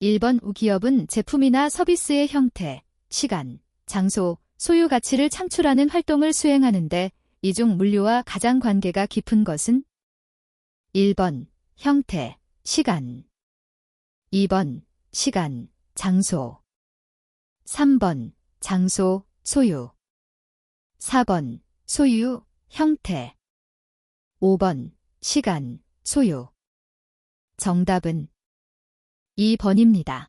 1번 기업은 제품이나 서비스의 형태, 시간, 장소, 소유 가치를 창출하는 활동을 수행하는데 이 중 물류와 가장 관계가 깊은 것은 1번 형태, 시간 2번 시간, 장소 3번 장소, 소유 4번 소유, 형태 5번 시간, 소유 정답은 2번입니다.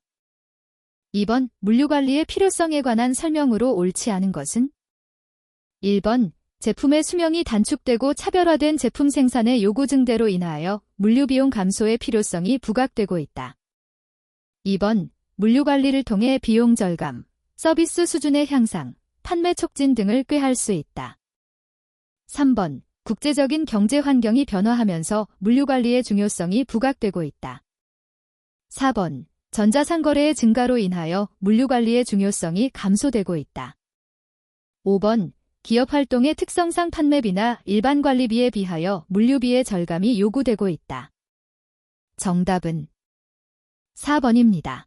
2번 물류관리의 필요성에 관한 설명으로 옳지 않은 것은 1번 제품의 수명이 단축되고 차별화된 제품 생산의 요구 증대로 인하여 물류비용 감소의 필요성이 부각되고 있다. 2번 물류관리를 통해 비용 절감, 서비스 수준의 향상, 판매 촉진 등을 꾀할 수 있다. 3번 국제적인 경제 환경이 변화하면서 물류관리의 중요성이 부각되고 있다. 4번 전자상거래의 증가로 인하여 물류관리의 중요성이 감소되고 있다. 5번 기업 활동의 특성상 판매비나 일반 관리비에 비하여 물류비의 절감이 요구되고 있다. 정답은 4번입니다.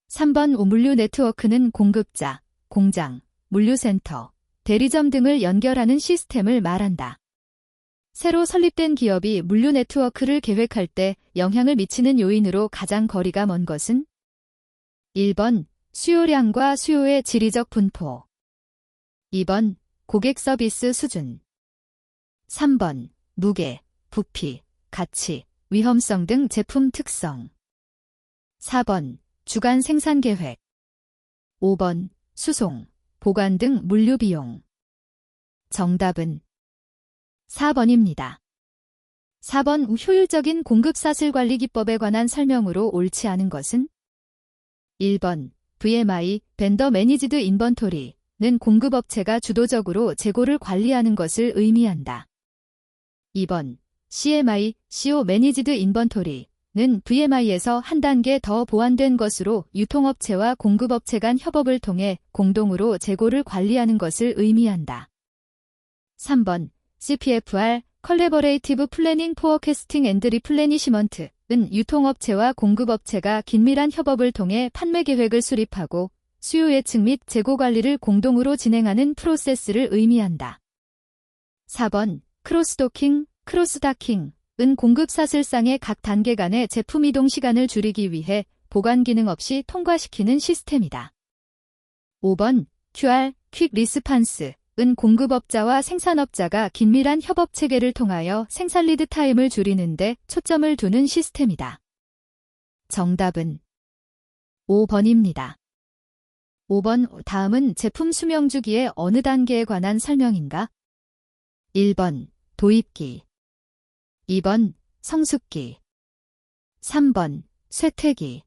3번 물류 네트워크는 공급자, 공장, 물류센터, 대리점 등을 연결하는 시스템을 말한다. 새로 설립된 기업이 물류 네트워크를 계획할 때 영향을 미치는 요인으로 가장 거리가 먼 것은 1번 수요량과 수요의 지리적 분포 2번 고객 서비스 수준 3번 무게, 부피, 가치, 위험성 등 제품 특성 4번 주간 생산 계획 5번 수송, 보관 등 물류 비용 정답은 4번입니다. 4번 효율적인 공급 사슬 관리 기법에 관한 설명으로 옳지 않은 것은 1번 VMI, 벤더 매니지드 인번토리 는 공급업체가 주도적으로 재고를 관리하는 것을 의미한다. 2번 CMI, CO 매니지드 인번토리는 VMI에서 한 단계 더 보완된 것으로 유통업체와 공급업체 간 협업을 통해 공동으로 재고를 관리하는 것을 의미한다. 3번 CPFR, 컬래버레이티브 플래닝 포어캐스팅 앤드 리플래니시먼트는 유통업체와 공급업체가 긴밀한 협업을 통해 판매 계획을 수립하고 수요 예측 및 재고 관리를 공동으로 진행하는 프로세스를 의미한다. 4번 크로스도킹, 크로스다킹은 공급 사슬상의 각 단계 간의 제품 이동 시간을 줄이기 위해 보관 기능 없이 통과시키는 시스템이다. 5번 QR, 퀵 리스판스는 공급업자와 생산업자가 긴밀한 협업 체계를 통하여 생산 리드 타임을 줄이는 데 초점을 두는 시스템이다. 정답은 5번입니다. 5번 다음은 제품 수명 주기의 어느 단계에 관한 설명인가? 1번 도입기 2번 성숙기 3번 쇠퇴기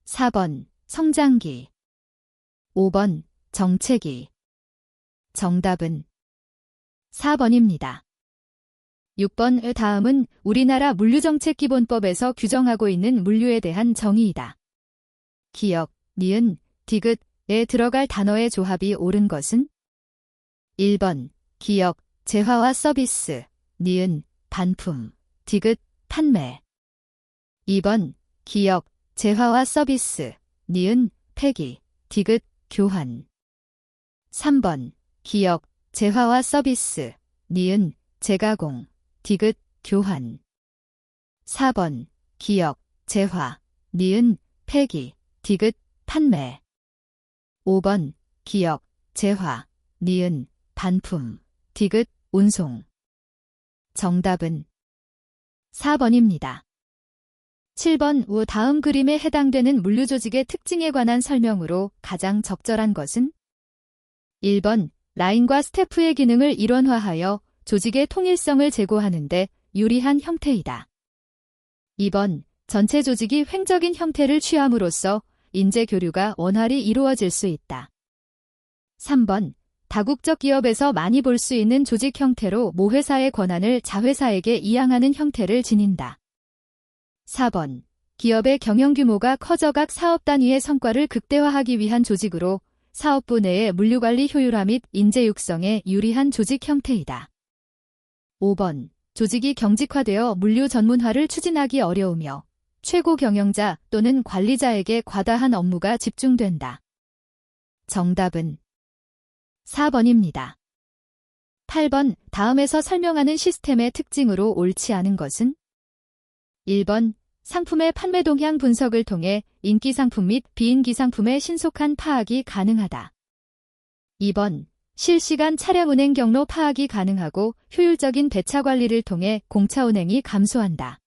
4번 성장기 5번 정체기 정답은 4번입니다. 6번 다음은 우리나라 물류정책기본법에서 규정하고 있는 물류에 대한 정의이다. 기역, 니은, 디귿에 들어갈 단어의 조합이 옳은 것은 1번 기역, 재화와 서비스, 니은, 반품, 디귿, 판매 2번 기역, 재화와 서비스, 니은, 폐기, 디귿, 교환 3번 기역, 재화와 서비스, 니은, 재가공, 디귿, 교환 4번 기역, 재화, 니은, 폐기, 디귿, 판매 5번 기역, 재화, 니은, 반품, 디귿, 운송 정답은 4번입니다. 7번 다음 그림에 해당되는 물류조직의 특징에 관한 설명으로 가장 적절한 것은 1번 라인과 스태프의 기능을 일원화하여 조직의 통일성을 제고하는 데 유리한 형태이다. 2번 전체 조직이 횡적인 형태를 취함으로써 인재 교류가 원활히 이루어질 수 있다. 3번 다국적 기업에서 많이 볼 수 있는 조직 형태로 모회사의 권한을 자회사에게 이양하는 형태를 지닌다. 4번 기업의 경영 규모가 커져 각 사업 단위의 성과를 극대화하기 위한 조직으로 사업부 내의 물류관리 효율화 및 인재 육성에 유리한 조직 형태이다. 5번 조직이 경직화되어 물류 전문화를 추진하기 어려우며 최고 경영자 또는 관리자에게 과다한 업무가 집중된다. 정답은 4번입니다. 8번 다음에서 설명하는 시스템의 특징으로 옳지 않은 것은? 1번 상품의 판매 동향 분석을 통해 인기 상품 및 비인기 상품의 신속한 파악이 가능하다. 2번 실시간 차량 운행 경로 파악이 가능하고 효율적인 배차 관리를 통해 공차 운행이 감소한다.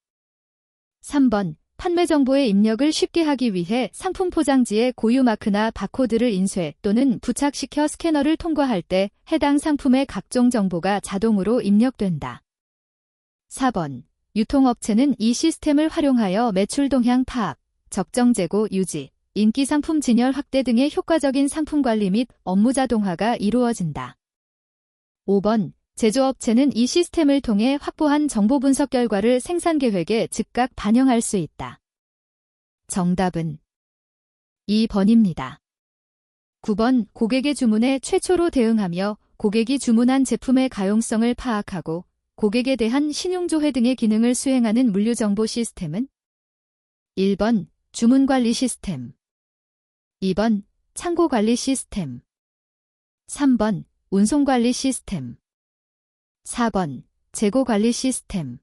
3번 판매 정보의 입력을 쉽게 하기 위해 상품 포장지에 고유 마크나 바코드를 인쇄 또는 부착시켜 스캐너를 통과할 때 해당 상품의 각종 정보가 자동으로 입력된다. 4번 유통업체는 이 시스템을 활용하여 매출 동향 파악, 적정 재고 유지, 인기 상품 진열 확대 등의 효과적인 상품 관리 및 업무 자동화가 이루어진다. 5번 제조업체는 이 시스템을 통해 확보한 정보 분석 결과를 생산 계획에 즉각 반영할 수 있다. 정답은 2번입니다. 9번 고객의 주문에 최초로 대응하며 고객이 주문한 제품의 가용성을 파악하고 고객에 대한 신용조회 등의 기능을 수행하는 물류정보 시스템은? 1번 주문관리 시스템, 2번 창고관리 시스템, 3번 운송관리 시스템, 4번 재고관리 시스템,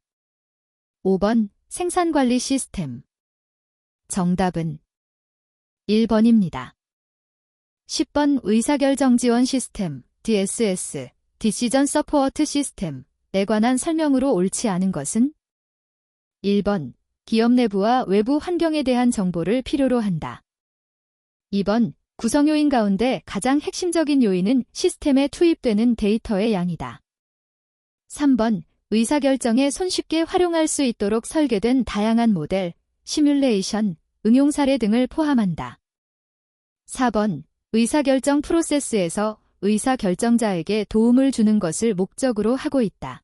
5번 생산관리 시스템. 정답은 1번입니다. 10번 의사결정 지원 시스템, DSS, 디시전 서포트 시스템에 관한 설명으로 옳지 않은 것은? 1번 기업 내부와 외부 환경에 대한 정보를 필요로 한다. 2번 구성 요인 가운데 가장 핵심적인 요인은 시스템에 투입되는 데이터의 양이다. 3번 의사결정에 손쉽게 활용할 수 있도록 설계된 다양한 모델, 시뮬레이션, 응용 사례 등을 포함한다. 4번 의사결정 프로세스에서 의사결정자에게 도움을 주는 것을 목적으로 하고 있다.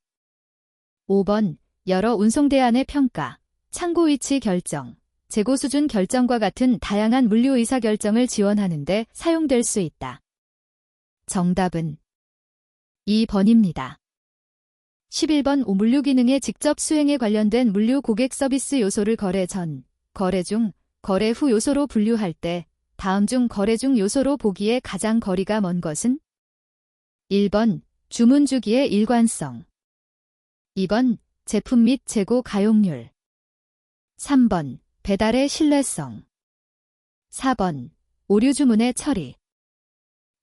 5번 여러 운송대안의 평가, 창고 위치 결정, 재고 수준 결정과 같은 다양한 물류 의사결정을 지원하는 데 사용될 수 있다. 정답은 2번입니다. 11번 물류 기능의 직접 수행에 관련된 물류 고객 서비스 요소를 거래 전, 거래 중, 거래 후 요소로 분류할 때 다음 중 거래 중 요소로 보기에 가장 거리가 먼 것은? 1번 주문 주기의 일관성, 2번 제품 및 재고 가용률, 3번 배달의 신뢰성, 4번 오류 주문의 처리,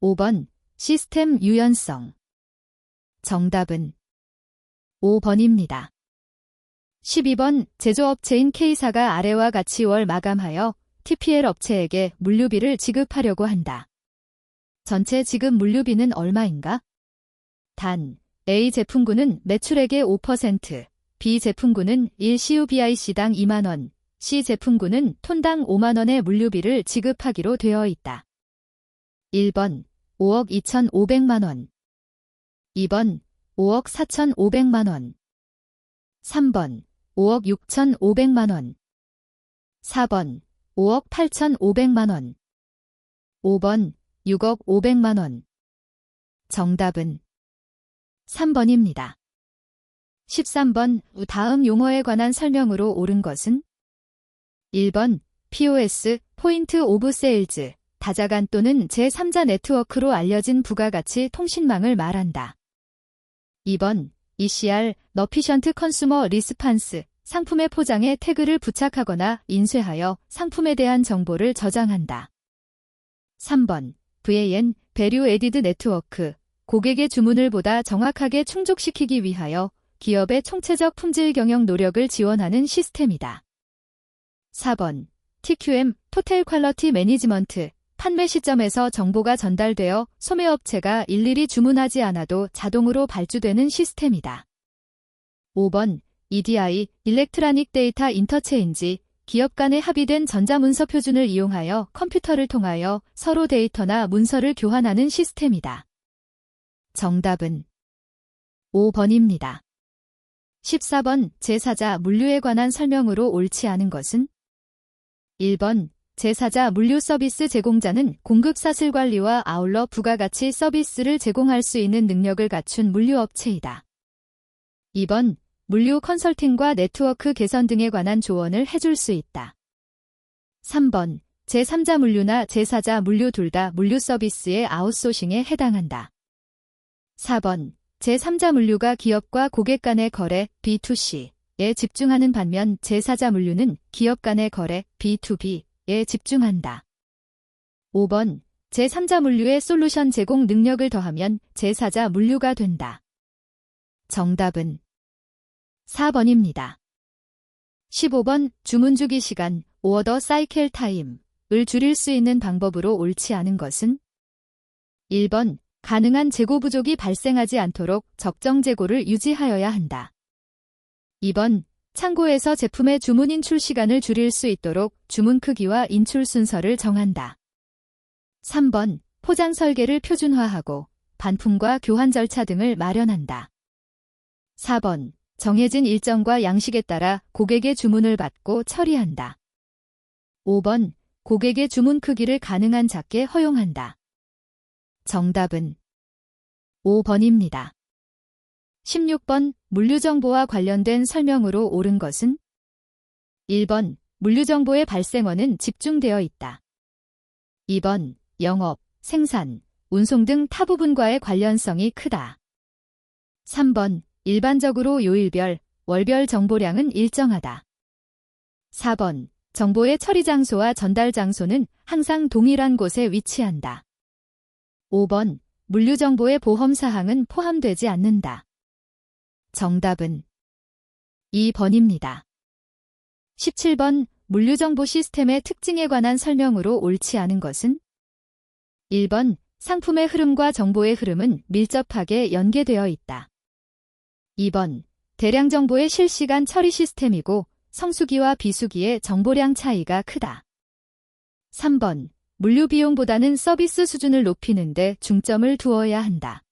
5번 시스템 유연성. 정답은 5번입니다. 12번 제조업체인 K사가 아래와 같이 월 마감하여 TPL 업체에게 물류비를 지급하려고 한다. 전체 지급 물류비는 얼마인가? 단, A 제품군은 매출액의 5%, B 제품군은 1CUBIC당 2만원, C 제품군은 톤당 5만원의 물류비를 지급하기로 되어 있다. 1번 5억 2,500만원, 2번 5억 4,500만원, 3번 5억 6,500만원, 4번 5억 8,500만원, 5번 6억 500만원. 정답은 3번입니다. 13번 다음 용어에 관한 설명으로 옳은 것은? 1번 POS, 포인트 오브 세일즈, 다자간 또는 제3자 네트워크로 알려진 부가가치 통신망을 말한다. 2번 ECR, 너피션트 컨슈머 리스판스, 상품의 포장에 태그를 부착하거나 인쇄하여 상품에 대한 정보를 저장한다. 3번 VAN, 배류 에디드 네트워크, 고객의 주문을 보다 정확하게 충족시키기 위하여 기업의 총체적 품질 경영 노력을 지원하는 시스템이다. 4번 TQM, 토탈 퀄리티 매니지먼트, 판매 시점에서 정보가 전달되어 소매업체가 일일이 주문하지 않아도 자동으로 발주되는 시스템이다. 5번 EDI, 일렉트로닉 데이터 인터체인지, 기업 간에 합의된 전자문서 표준을 이용하여 컴퓨터를 통하여 서로 데이터나 문서를 교환하는 시스템이다. 정답은 5번입니다. 14번 제4자 물류에 관한 설명으로 옳지 않은 것은? 1번 제4자 물류 서비스 제공자는 공급 사슬 관리와 아울러 부가가치 서비스를 제공할 수 있는 능력을 갖춘 물류업체이다. 2번 물류 컨설팅과 네트워크 개선 등에 관한 조언을 해줄 수 있다. 3번, 제3자 물류나 제4자 물류 둘 다 물류 서비스의 아웃소싱에 해당한다. 4번, 제3자 물류가 기업과 고객 간의 거래 B2C에 집중하는 반면 제4자 물류는 기업 간의 거래 B2B에 집중한다. 5번, 제3자 물류의 솔루션 제공 능력을 더하면 제4자 물류가 된다. 정답은 4번입니다. 15번, 주문 주기 시간, 오어더 사이클 타임을 줄일 수 있는 방법으로 옳지 않은 것은? 1번, 가능한 재고 부족이 발생하지 않도록 적정 재고를 유지하여야 한다. 2번, 창고에서 제품의 주문 인출 시간을 줄일 수 있도록 주문 크기와 인출 순서를 정한다. 3번, 포장 설계를 표준화하고 반품과 교환 절차 등을 마련한다. 4번, 정해진 일정과 양식에 따라 고객의 주문을 받고 처리한다. 5번, 고객의 주문 크기를 가능한 작게 허용한다. 정답은 5번입니다. 16번, 물류정보와 관련된 설명으로 옳은 것은? 1번, 물류정보의 발생원은 집중되어 있다. 2번, 영업, 생산, 운송 등 타 부분과의 관련성이 크다. 3번, 일반적으로 요일별, 월별 정보량은 일정하다. 4번, 정보의 처리 장소와 전달 장소는 항상 동일한 곳에 위치한다. 5번, 물류 정보의 보험 사항은 포함되지 않는다. 정답은 2번입니다. 17번, 물류 정보 시스템의 특징에 관한 설명으로 옳지 않은 것은? 1번, 상품의 흐름과 정보의 흐름은 밀접하게 연계되어 있다. 2번, 대량 정보의 실시간 처리 시스템이고 성수기와 비수기의 정보량 차이가 크다. 3번, 물류 비용보다는 서비스 수준을 높이는 데 중점을 두어야 한다.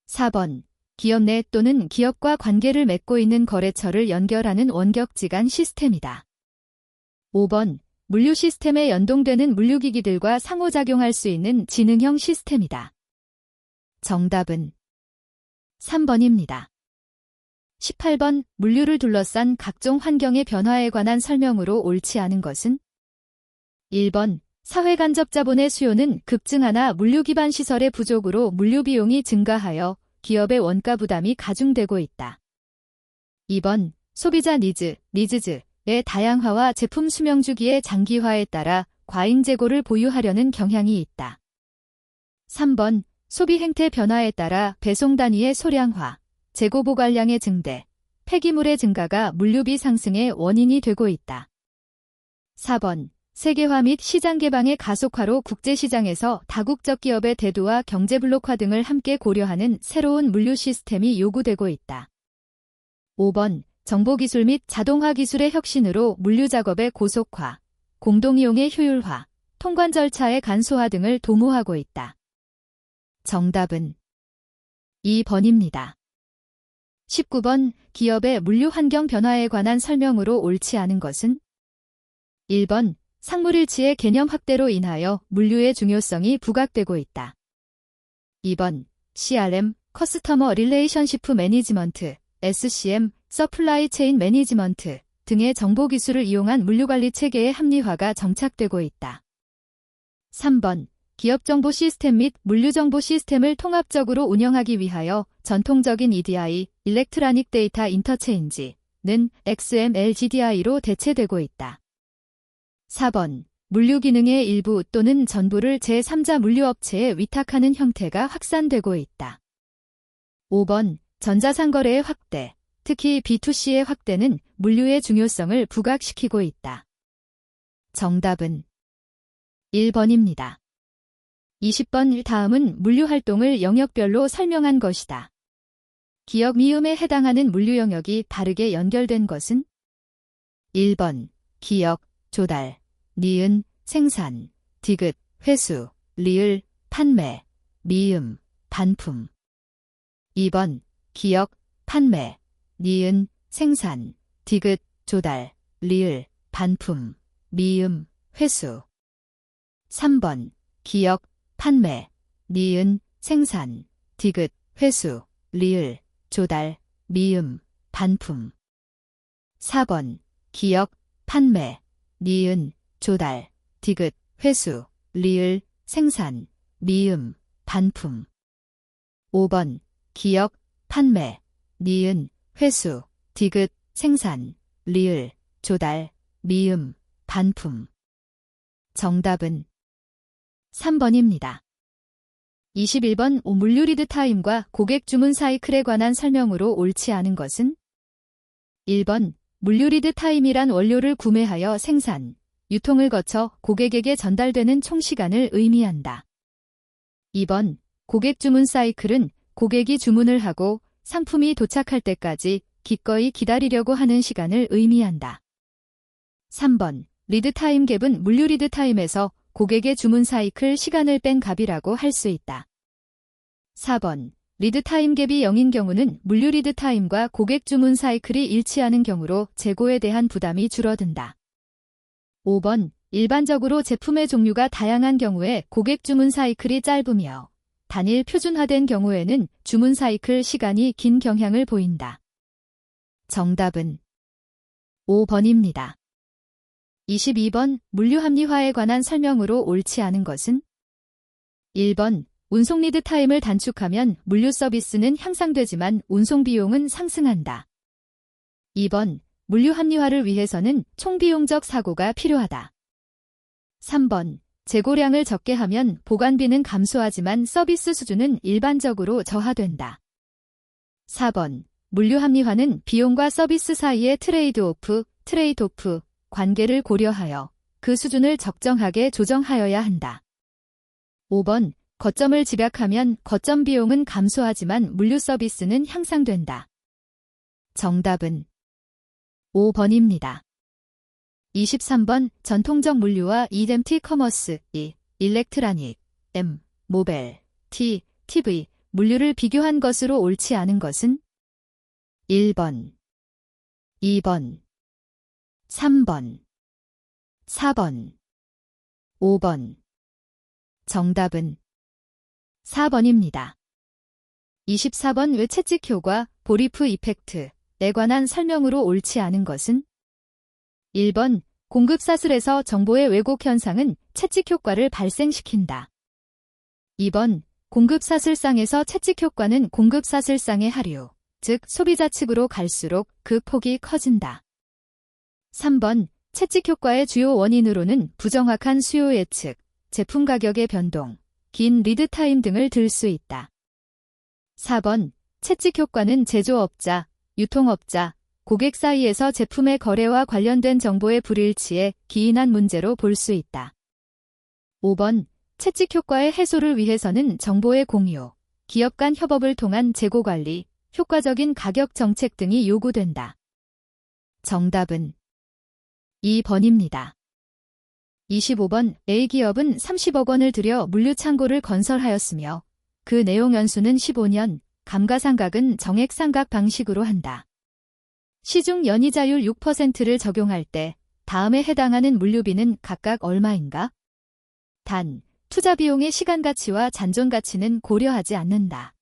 4번, 기업 내 또는 기업과 관계를 맺고 있는 거래처를 연결하는 원격지간 시스템이다. 5번, 물류 시스템에 연동되는 물류기기들과 상호작용할 수 있는 지능형 시스템이다. 정답은 3번입니다. 18번, 물류를 둘러싼 각종 환경의 변화에 관한 설명으로 옳지 않은 것은? 1번, 사회간접 자본의 수요는 급증하나 물류 기반 시설의 부족으로 물류 비용이 증가하여 기업의 원가 부담이 가중되고 있다. 2번, 소비자 니즈의 다양화와 제품 수명 주기의 장기화에 따라 과잉 재고를 보유하려는 경향이 있다. 3번, 소비 행태 변화에 따라 배송 단위의 소량화, 재고 보관량의 증대, 폐기물의 증가가 물류비 상승의 원인이 되고 있다. 4번, 세계화 및 시장 개방의 가속화로 국제시장에서 다국적 기업의 대두와 경제 블록화 등을 함께 고려하는 새로운 물류 시스템이 요구되고 있다. 5번, 정보기술 및 자동화 기술의 혁신으로 물류 작업의 고속화, 공동이용의 효율화, 통관 절차의 간소화 등을 도모하고 있다. 정답은 2번입니다. 19번, 기업의 물류 환경 변화에 관한 설명으로 옳지 않은 것은? 1번, 상물일치의 개념 확대로 인하여 물류의 중요성이 부각되고 있다. 2번, CRM, 커스터머 릴레이션시프 매니지먼트, SCM, 서플라이 체인 매니지먼트 등의 정보기술을 이용한 물류관리 체계의 합리화가 정착되고 있다. 3번, 기업정보 시스템 및 물류정보 시스템을 통합적으로 운영하기 위하여 전통적인 EDI, 일렉트로닉 데이터 인터체인지는 XML GDI로 대체되고 있다. 4번, 물류 기능의 일부 또는 전부를 제3자 물류업체에 위탁하는 형태가 확산되고 있다. 5번, 전자상거래의 확대, 특히 B2C의 확대는 물류의 중요성을 부각시키고 있다. 정답은 1번입니다. 20번, 다음은 물류 활동을 영역별로 설명한 것이다. 기역 미음에 해당하는 물류 영역이 바르게 연결된 것은? 1번, 기역, 조달, 니은, 생산, 디귿, 회수, 리을, 판매, 미음, 반품. 2번, 기역, 판매, 니은, 생산, 디귿, 조달, 리을, 반품, 미음, 회수. 3번, 기역, 판매, 니은, 생산, 디귿, 회수, 리을, 조달, 미음, 반품. 4번 기역, 판매, 니은, 조달, 디귿, 회수, 리을, 생산, 미음, 반품. 5번 기역, 판매, 니은, 회수, 디귿, 생산, 리을, 조달, 미음, 반품. 정답은 3번입니다. 21번 물류 리드 타임과 고객 주문 사이클에 관한 설명으로 옳지 않은 것은? 1번 물류 리드 타임이란 원료를 구매하여 생산, 유통을 거쳐 고객에게 전달되는 총 시간을 의미한다. 2번 고객 주문 사이클은 고객이 주문을 하고 상품이 도착할 때까지 기꺼이 기다리려고 하는 시간을 의미한다. 3번 리드 타임 갭은 물류 리드 타임에서 고객의 주문 사이클 시간을 뺀 값이라고 할 수 있다. 4번 리드 타임 갭이 0인 경우는 물류 리드 타임과 고객 주문 사이클이 일치하는 경우로 재고에 대한 부담이 줄어든다. 5번 일반적으로 제품의 종류가 다양한 경우에 고객 주문 사이클이 짧으며 단일 표준화된 경우에는 주문 사이클 시간이 긴 경향을 보인다. 정답은 5번입니다. 22번 물류 합리화에 관한 설명으로 옳지 않은 것은? 1번 운송 리드 타임을 단축하면 물류 서비스는 향상되지만 운송 비용은 상승한다. 2번 물류 합리화를 위해서는 총비용적 사고가 필요하다. 3번 재고량을 적게 하면 보관비는 감소하지만 서비스 수준은 일반적으로 저하된다. 4번 물류 합리화는 비용과 서비스 사이의 트레이드오프 관계를 고려하여 그 수준을 적정하게 조정하여야 한다. 5번 거점을 집약하면 거점 비용은 감소하지만 물류 서비스는 향상된다. 정답은 5번입니다. 23번 전통적 물류와 이덴티 커머스, 일렉트라닉, 모벨, TV, 물류를 비교한 것으로 옳지 않은 것은? 1번, 2번, 3번, 4번, 5번. 정답은 4번입니다. 24번 왜 채찍 효과, 보리프 이펙트에 관한 설명으로 옳지 않은 것은? 1번 공급 사슬에서 정보의 왜곡 현상은 채찍 효과를 발생시킨다. 2번 공급 사슬상에서 채찍 효과는 공급 사슬상의 하류, 즉 소비자 측으로 갈수록 그 폭이 커진다. 3번 채찍 효과의 주요 원인으로는 부정확한 수요 예측, 제품 가격의 변동, 긴 리드 타임 등을 들 수 있다. 4번 채찍 효과는 제조업자, 유통업자, 고객 사이에서 제품의 거래와 관련된 정보의 불일치에 기인한 문제로 볼 수 있다. 5번 채찍 효과의 해소를 위해서는 정보의 공유, 기업 간 협업을 통한 재고 관리, 효과적인 가격 정책 등이 요구된다. 정답은 2번입니다. 25번 A기업은 30억 원을 들여 물류 창고를 건설하였으며 그 내용 연수는 15년, 감가상각은 정액상각 방식으로 한다. 시중 연이자율 6%를 적용할 때 다음에 해당하는 물류비는 각각 얼마인가? 단, 투자 비용의 시간 가치와 잔존 가치는 고려하지 않는다.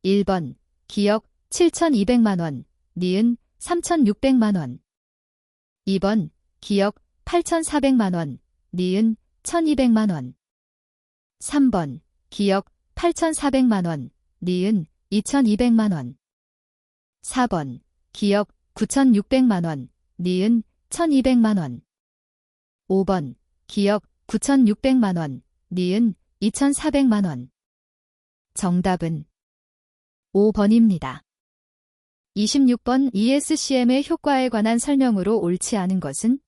1번 기역 7,200만 원, 니은 3,600만 원. 2번 기역 8,400만 원, 니은 1,200만 원. 3번 기역 8,400만 원, 니은 2,200만 원. 4번 기역 9,600만 원, 니은 1,200만 원. 5번 기역 9,600만 원, 니은 2,400만 원. 정답은 5번입니다. 26번 ESCM의 효과에 관한 설명으로 옳지 않은 것은?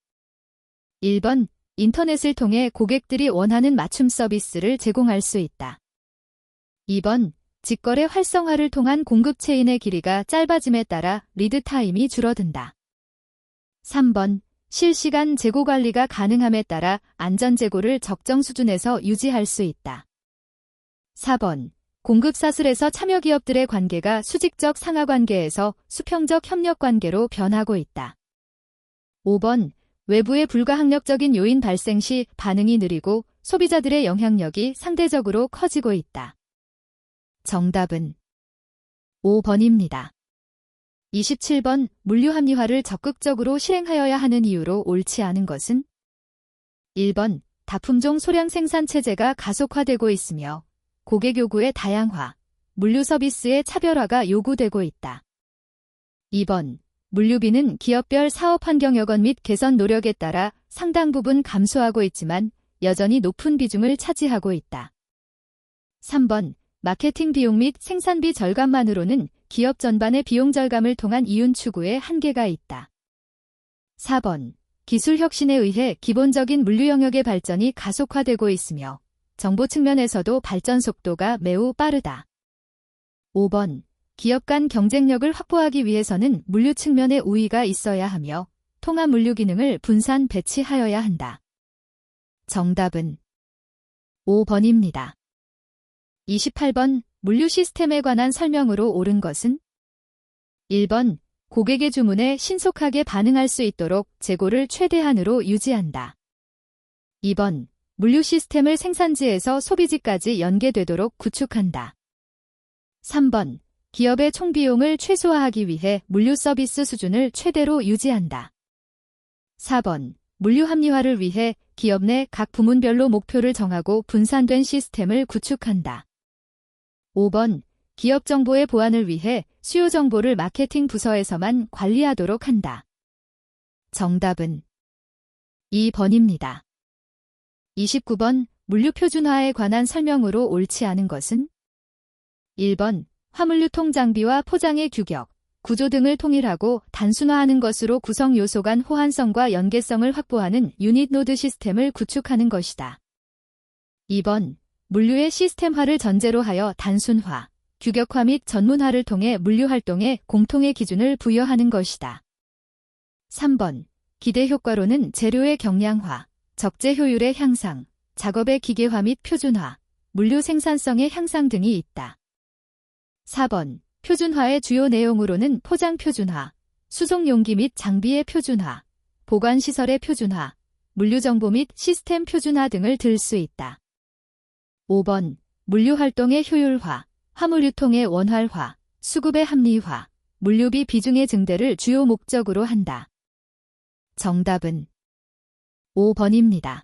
1번 인터넷을 통해 고객들이 원하는 맞춤 서비스를 제공할 수 있다. 2번 직거래 활성화를 통한 공급 체인의 길이가 짧아짐에 따라 리드 타임이 줄어든다. 3번 실시간 재고 관리가 가능함에 따라 안전 재고를 적정 수준에서 유지할 수 있다. 4번 공급 사슬에서 참여 기업들의 관계가 수직적 상하 관계에서 수평적 협력 관계로 변하고 있다. 5번 외부의 불가항력적인 요인 발생 시 반응이 느리고 소비자들의 영향력이 상대적으로 커지고 있다. 정답은 5번입니다. 27번 물류 합리화를 적극적으로 실행하여야 하는 이유로 옳지 않은 것은? 1번 다품종 소량 생산 체제가 가속화되고 있으며 고객 요구의 다양화, 물류 서비스의 차별화가 요구되고 있다. 2번 물류비는 기업별 사업 환경 여건 및 개선 노력에 따라 상당 부분 감소하고 있지만 여전히 높은 비중을 차지하고 있다. 3번 마케팅 비용 및 생산비 절감만으로는 기업 전반의 비용 절감을 통한 이윤 추구에 한계가 있다. 4번 기술 혁신에 의해 기본적인 물류 영역의 발전이 가속화되고 있으며 정보 측면에서도 발전 속도가 매우 빠르다. 5번 기업 간 경쟁력을 확보하기 위해서는 물류 측면의 우위가 있어야 하며 통합 물류 기능을 분산 배치하여야 한다. 정답은 5번입니다. 28번 물류 시스템에 관한 설명으로 옳은 것은? 1번 고객의 주문에 신속하게 반응할 수 있도록 재고를 최대한으로 유지한다. 2번 물류 시스템을 생산지에서 소비지까지 연계되도록 구축한다. 3번 기업의 총비용을 최소화하기 위해 물류 서비스 수준을 최대로 유지한다. 4번 물류 합리화를 위해 기업 내 각 부문별로 목표를 정하고 분산된 시스템을 구축한다. 5번 기업 정보의 보안을 위해 수요 정보를 마케팅 부서에서만 관리하도록 한다. 정답은 2번입니다. 29번 물류 표준화에 관한 설명으로 옳지 않은 것은? 1번 화물유통 장비와 포장의 규격, 구조 등을 통일하고 단순화하는 것으로 구성 요소 간 호환성과 연계성을 확보하는 유닛 노드 시스템을 구축하는 것이다. 2번 물류의 시스템화를 전제로 하여 단순화, 규격화 및 전문화를 통해 물류 활동에 공통의 기준을 부여하는 것이다. 3번 기대 효과로는 재료의 경량화, 적재 효율의 향상, 작업의 기계화 및 표준화, 물류 생산성의 향상 등이 있다. 4번 표준화의 주요 내용으로는 포장 표준화, 수송 용기 및 장비의 표준화, 보관 시설의 표준화, 물류 정보 및 시스템 표준화 등을 들 수 있다. 5번 물류 활동의 효율화, 화물 유통의 원활화, 수급의 합리화, 물류비 비중의 증대를 주요 목적으로 한다. 정답은 5번입니다.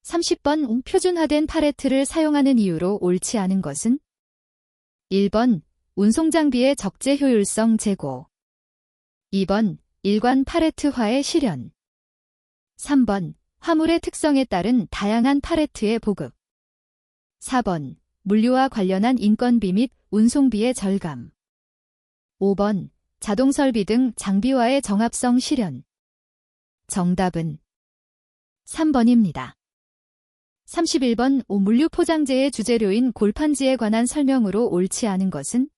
30번 표준화된 팔레트를 사용하는 이유로 옳지 않은 것은? 1번 운송장비의 적재 효율성 제고, 2번 일관 팔레트화의 실현, 3번 화물의 특성에 따른 다양한 팔레트의 보급, 4번 물류와 관련한 인건비 및 운송비의 절감, 5번 자동설비 등 장비와의 정합성 실현. 정답은 3번입니다. 31번 물류 포장재의 주재료인 골판지에 관한 설명으로 옳지 않은 것은?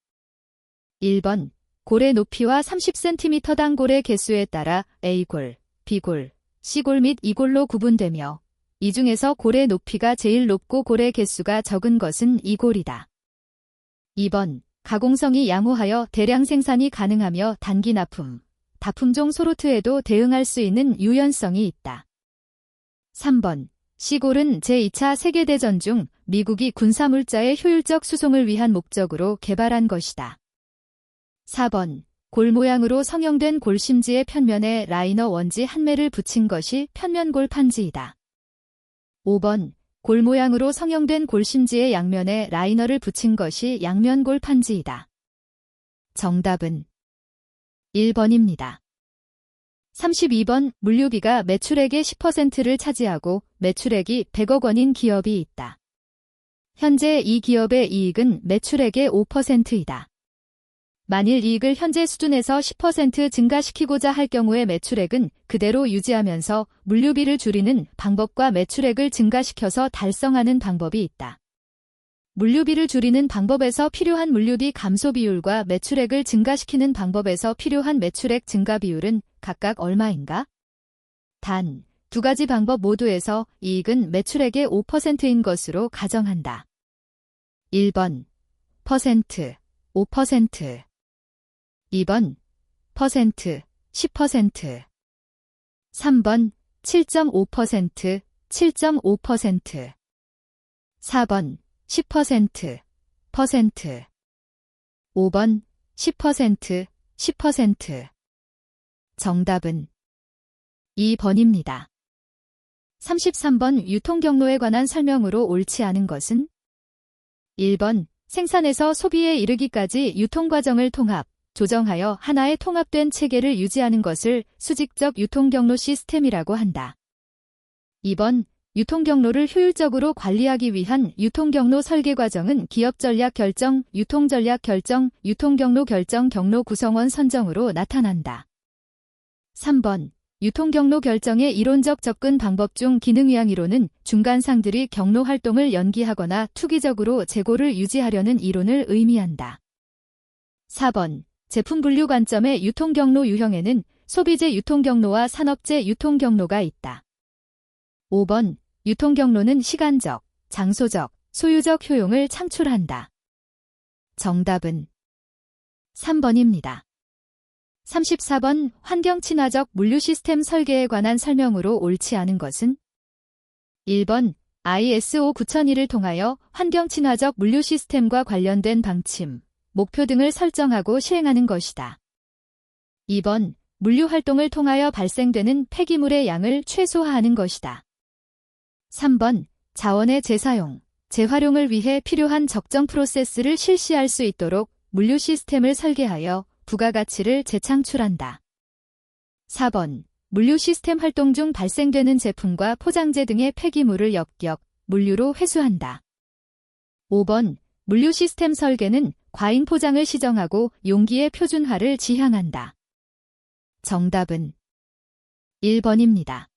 1번 골의 높이와 30cm당 골의 개수에 따라 A골, B골, C골 및 E골로 구분되며 이 중에서 골의 높이가 제일 높고 골의 개수가 적은 것은 E골이다. 2번 가공성이 양호하여 대량 생산이 가능하며 단기 납품, 다품종 소르트에도 대응할 수 있는 유연성이 있다. 3번 C골은 제2차 세계대전 중 미국이 군사물자의 효율적 수송을 위한 목적으로 개발한 것이다. 4번 골 모양으로 성형된 골심지의 편면에 라이너 원지 한 매를 붙인 것이 편면골 판지이다. 5번 골 모양으로 성형된 골심지의 양면에 라이너를 붙인 것이 양면골 판지이다. 정답은 1번입니다. 32번 물류비가 매출액의 10%를 차지하고 매출액이 100억 원인 기업이 있다. 현재 이 기업의 이익은 매출액의 5%이다. 만일 이익을 현재 수준에서 10% 증가시키고자 할 경우에 매출액은 그대로 유지하면서 물류비를 줄이는 방법과 매출액을 증가시켜서 달성하는 방법이 있다. 물류비를 줄이는 방법에서 필요한 물류비 감소 비율과 매출액을 증가시키는 방법에서 필요한 매출액 증가 비율은 각각 얼마인가? 단, 두 가지 방법 모두에서 이익은 매출액의 5%인 것으로 가정한다. 1번 퍼센트 5%, 2번 퍼센트 10%, 3번 7.5%, 7.5%, 4번 10%, 퍼센트, 5번 10%, 10%. 정답은 2번입니다. 33번 유통경로에 관한 설명으로 옳지 않은 것은 1번 생산에서 소비에 이르기까지 유통과정을 통합, 조정하여 하나의 통합된 체계를 유지하는 것을 수직적 유통경로 시스템이라고 한다. 2번 유통경로를 효율적으로 관리하기 위한 유통경로 설계 과정은 기업 전략 결정, 유통 전략 결정, 유통경로 결정, 경로 구성원 선정으로 나타난다. 3번 유통경로 결정의 이론적 접근 방법 중 기능유형 이론은 중간상들이 경로 활동을 연기하거나 투기적으로 재고를 유지하려는 이론을 의미한다. 4번 제품 분류 관점의 유통경로 유형에는 소비재 유통경로와 산업재 유통경로가 있다. 5번 유통경로는 시간적, 장소적, 소유적 효용을 창출한다. 정답은 3번입니다. 34번 환경친화적 물류 시스템 설계에 관한 설명으로 옳지 않은 것은 1번 ISO 9001을 통하여 환경친화적 물류 시스템과 관련된 방침, 목표 등을 설정하고 시행하는 것이다. 2번 물류 활동을 통하여 발생되는 폐기물의 양을 최소화하는 것이다. 3번 자원의 재사용, 재활용을 위해 필요한 적정 프로세스를 실시할 수 있도록 물류 시스템을 설계하여 부가가치를 재창출한다. 4번 물류 시스템 활동 중 발생되는 제품과 포장재 등의 폐기물을 역격, 물류로 회수한다. 5번 물류 시스템 설계는 과잉 포장을 시정하고 용기의 표준화를 지향한다. 정답은 1번입니다.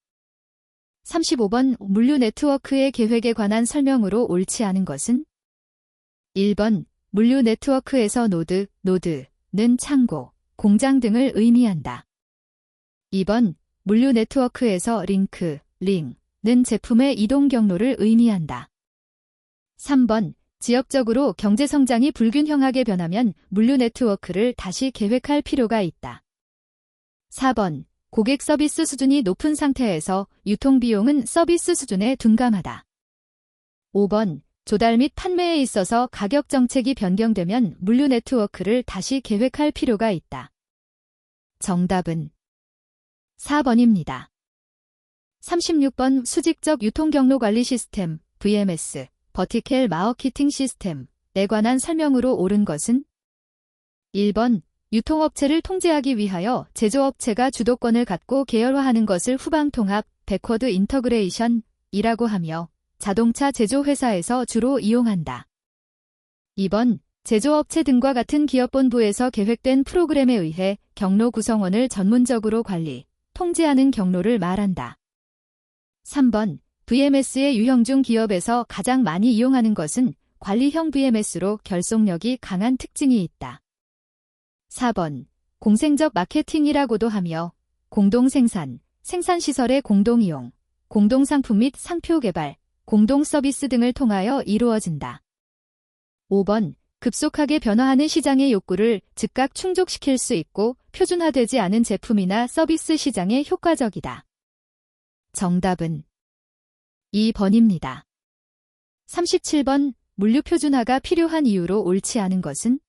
35번 물류 네트워크의 계획에 관한 설명으로 옳지 않은 것은 1번 물류 네트워크에서 노드는 창고, 공장 등을 의미한다. 2번 물류 네트워크에서 링는 제품의 이동 경로를 의미한다. 3번 지역적으로 경제성장이 불균형하게 변하면 물류 네트워크를 다시 계획할 필요가 있다. 4번 고객 서비스 수준이 높은 상태에서 유통비용은 서비스 수준에 둔감하다. 5번 조달 및 판매에 있어서 가격 정책이 변경되면 물류 네트워크를 다시 계획할 필요가 있다. 정답은 4번입니다. 36번 수직적 유통경로 관리 시스템, VMS, 버티컬 마어키팅 시스템에 관한 설명으로 옳은 것은 1번 유통업체를 통제하기 위하여 제조업체가 주도권을 갖고 계열화하는 것을 후방통합, 백워드 인터그레이션이라고 하며 자동차 제조회사에서 주로 이용한다. 2번 제조업체 등과 같은 기업본부에서 계획된 프로그램에 의해 경로 구성원을 전문적으로 관리, 통제하는 경로를 말한다. 3번 VMS의 유형 중 기업에서 가장 많이 이용하는 것은 관리형 VMS로 결속력이 강한 특징이 있다. 4번 공생적 마케팅이라고도 하며 공동생산, 생산시설의 공동이용, 공동상품 및 상표 개발, 공동서비스 등을 통하여 이루어진다. 5번 급속하게 변화하는 시장의 욕구를 즉각 충족시킬 수 있고 표준화되지 않은 제품이나 서비스 시장에 효과적이다. 정답은 2번입니다. 37번 물류 표준화가 필요한 이유로 옳지 않은 것은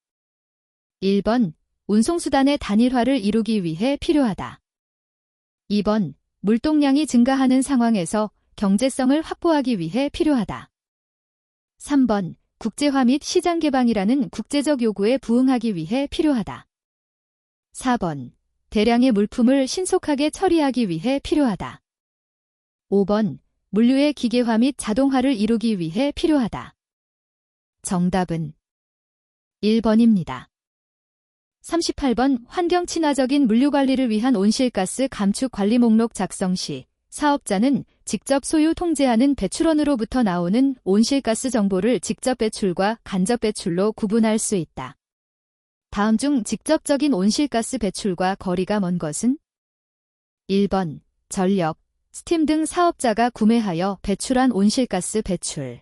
1번 운송수단의 단일화를 이루기 위해 필요하다. 2번 물동량이 증가하는 상황에서 경제성을 확보하기 위해 필요하다. 3번 국제화 및 시장 개방이라는 국제적 요구에 부응하기 위해 필요하다. 4번 대량의 물품을 신속하게 처리하기 위해 필요하다. 5번 물류의 기계화 및 자동화를 이루기 위해 필요하다. 정답은 1번입니다. 38번 환경 친화적인 물류 관리를 위한 온실가스 감축 관리 목록 작성 시 사업자는 직접 소유 통제하는 배출원으로부터 나오는 온실가스 정보를 직접 배출과 간접 배출로 구분할 수 있다. 다음 중 직접적인 온실가스 배출과 거리가 먼 것은 1번 전력, 스팀 등 사업자가 구매하여 배출한 온실가스 배출.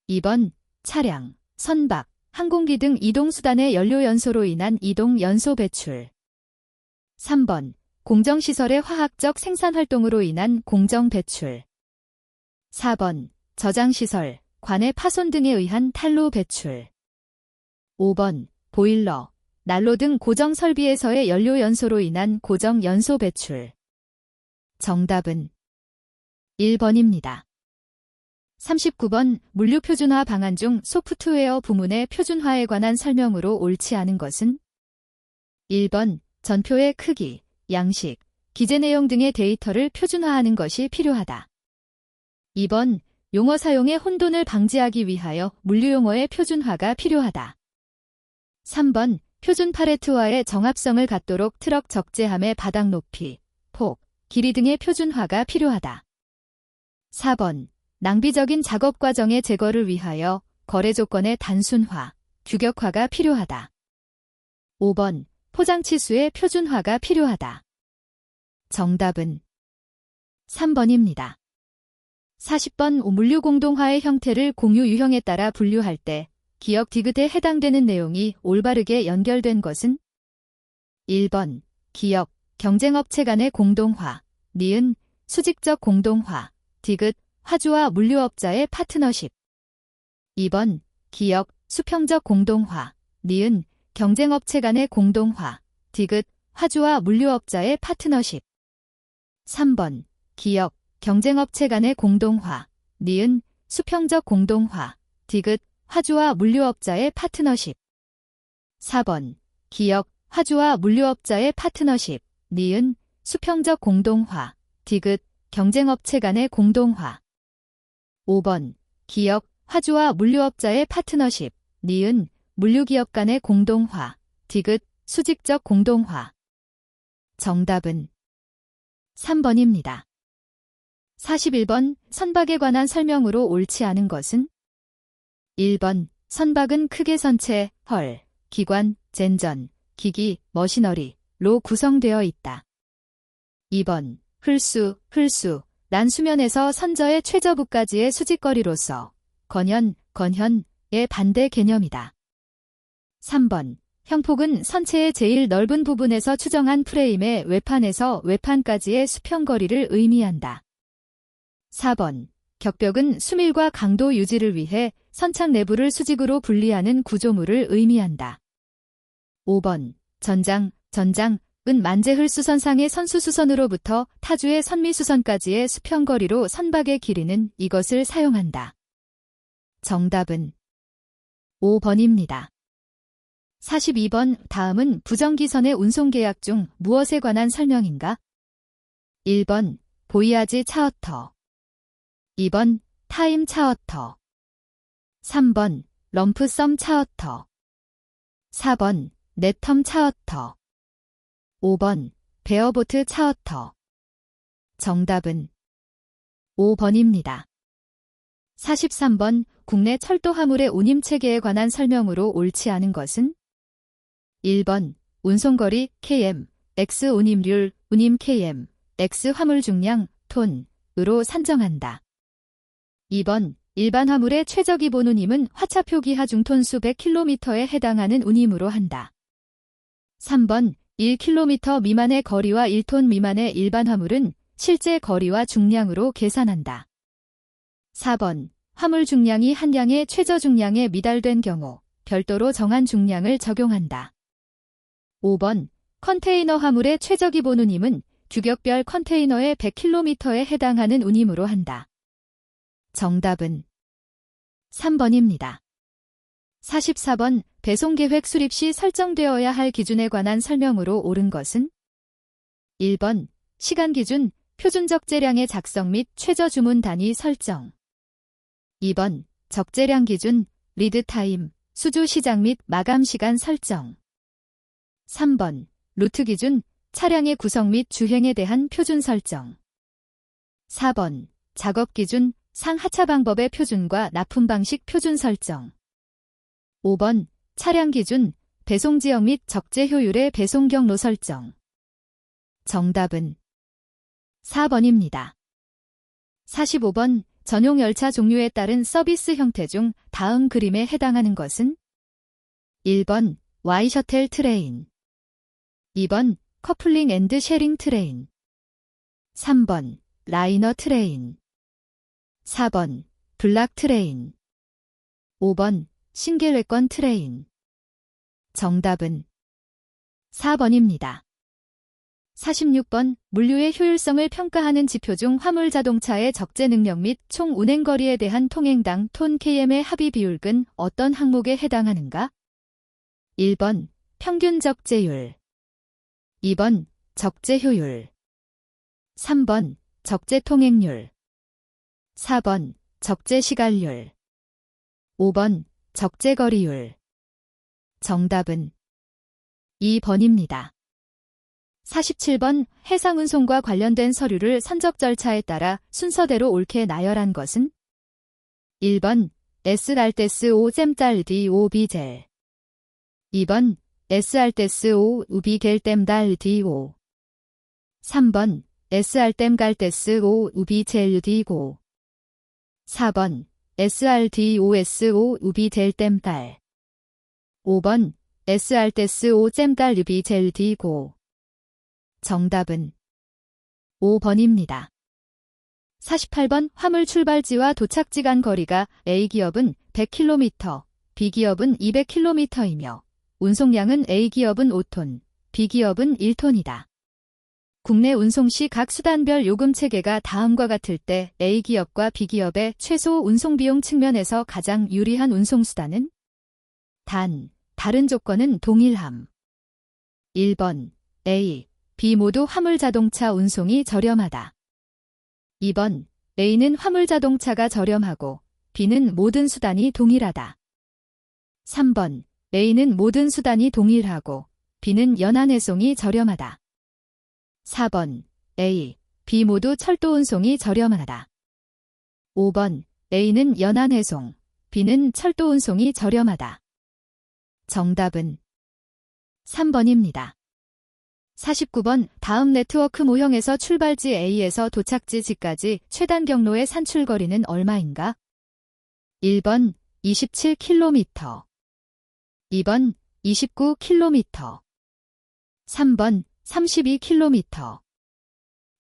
2번 차량, 선박, 항공기 등 이동수단의 연료 연소로 인한 이동 연소 배출. 3번 공정시설의 화학적 생산활동으로 인한 공정 배출. 4번 저장시설, 관의 파손 등에 의한 탄로 배출. 5번 보일러, 난로 등 고정 설비에서의 연료 연소로 인한 고정 연소 배출. 정답은 1번입니다. 39번 물류 표준화 방안 중 소프트웨어 부문의 표준화에 관한 설명으로 옳지 않은 것은 1번 전표의 크기, 양식, 기재 내용 등의 데이터를 표준화하는 것이 필요하다. 2번 용어 사용의 혼돈을 방지하기 위하여 물류 용어의 표준화가 필요하다. 3번 표준 팔레트와의 정합성을 갖도록 트럭 적재함의 바닥 높이, 폭, 길이 등의 표준화가 필요하다. 4번 낭비적인 작업 과정의 제거를 위하여 거래 조건의 단순화, 규격화가 필요하다. 5번 포장치수의 표준화가 필요하다. 정답은 3번입니다. 40번 물류 공동화의 형태를 공유 유형에 따라 분류할 때 기역 디귿에 해당되는 내용이 올바르게 연결된 것은 1번 기역, 경쟁업체 간의 공동화, 니은, 수직적 공동화, 디귿, 화주와 물류업자의 파트너십. 2번 기역, 수평적 공동화, 니은, 경쟁업체 간의 공동화, 디귿, 화주와 물류업자의 파트너십. 3번 기역, 경쟁업체 간의 공동화, 니은, 수평적 공동화, 디귿, 화주와 물류업자의 파트너십. 4번 기역, 화주와 물류업자의 파트너십, 니은, 수평적 공동화, 디귿, 경쟁업체 간의 공동화. 5번 기역, 화주와 물류업자의 파트너십, 니은, 물류기업 간의 공동화, 디귿, 수직적 공동화. 정답은 3번입니다. 41번 선박에 관한 설명으로 옳지 않은 것은 1번 선박은 크게 선체, 헐, 기관, 젠전, 기기, 머시너리로 구성되어 있다. 2번 흘수, 란 수면에서 선저의 최저부까지의 수직거리로서 건현, 건현의 반대 개념이다. 3번 형폭은 선체의 제일 넓은 부분에서 추정한 프레임의 외판에서 외판까지의 수평거리를 의미한다. 4번 격벽은 수밀과 강도 유지를 위해 선착 내부를 수직으로 분리하는 구조물을 의미한다. 5번 전장은 만재흘수선상의 선수수선으로부터 타주의 선미수선까지의 수평거리로 선박의 길이는 이것을 사용한다. 정답은 5번입니다. 42번 다음은 부정기선의 운송계약 중 무엇에 관한 설명인가? 1번 보이아지 차어터, 2번 타임 차어터, 3번 럼프썸 차어터, 4번 넷텀 차어터, 5번 베어보트 차어터. 정답은 5번입니다. 43번 국내 철도 화물의 운임 체계에 관한 설명으로 옳지 않은 것은 1번 운송거리 km, x 운임률, 운임 km, x 화물 중량 톤으로 산정한다. 2번 일반 화물의 최저 기본 운임은 화차표 기하 중톤수 100km에 해당하는 운임으로 한다. 3번 1km 미만의 거리와 1톤 미만의 일반 화물은 실제 거리와 중량으로 계산한다. 4번 화물 중량이 한 량의 최저 중량에 미달된 경우 별도로 정한 중량을 적용한다. 5번 컨테이너 화물의 최저 기본 운임은 규격별 컨테이너의 100km에 해당하는 운임으로 한다. 정답은 3번입니다. 44번 배송계획 수립 시 설정되어야 할 기준에 관한 설명으로 옳은 것은 1번 시간기준, 표준 적재량의 작성 및 최저 주문 단위 설정. 2번 적재량 기준, 리드타임, 수주 시작 및 마감 시간 설정. 3번 루트 기준, 차량의 구성 및 주행에 대한 표준 설정. 4번 작업 기준, 상하차 방법의 표준과 납품 방식 표준 설정. 5번 차량 기준, 배송 지역 및 적재 효율의 배송 경로 설정. 정답은 4번입니다. 45번 전용 열차 종류에 따른 서비스 형태 중 다음 그림에 해당하는 것은 1번 Y셔틀 트레인, 2번 커플링 앤드 쉐링 트레인, 3번 라이너 트레인, 4번 블락 트레인, 5번 신길외권 트레인. 정답은 4번입니다. 46번, 물류의 효율성을 평가하는 지표 중 화물 자동차의 적재 능력 및 총 운행거리에 대한 통행당 톤 km의 합의 비율은 어떤 항목에 해당하는가? 1번, 평균 적재율. 2번, 적재 효율. 3번, 적재 통행률. 4번, 적재 시간율. 5번, 적재 거리율. 정답은 2번입니다. 47번, 해상운송과 관련된 서류를 선적 절차에 따라 순서대로 옳게 나열한 것은? 1번, SRTS5 잼달디 5비젤. 2번, SRTS5 우비겔댐달 D5. 3번, SR댐갈테스5 우비젤 D5. 4번, SRDOS5 우비젤댐달. 5번, SRTS5 잼달 우비젤 D5. 정답은 5번입니다. 48번, 화물 출발지와 도착지 간 거리가 A기업은 100km, B기업은 200km이며 운송량은 A기업은 5톤, B기업은 1톤이다. 국내 운송 시 각 수단별 요금 체계가 다음과 같을 때 A기업과 B기업의 최소 운송비용 측면에서 가장 유리한 운송수단은? 단, 다른 조건은 동일함. 1번, A, B 모두 화물자동차 운송이 저렴하다. 2번, A는 화물자동차가 저렴하고 B는 모든 수단이 동일하다. 3번, A는 모든 수단이 동일하고 B는 연안해송이 저렴하다. 4번, A, B 모두 철도 운송이 저렴하다. 5번, A는 연안해송, B는 철도 운송이 저렴하다. 정답은 3번입니다. 49번, 다음 네트워크 모형에서 출발지 A에서 도착지 G까지 최단 경로의 산출거리는 얼마인가? 1번, 27km. 2번, 29km. 3번, 32km.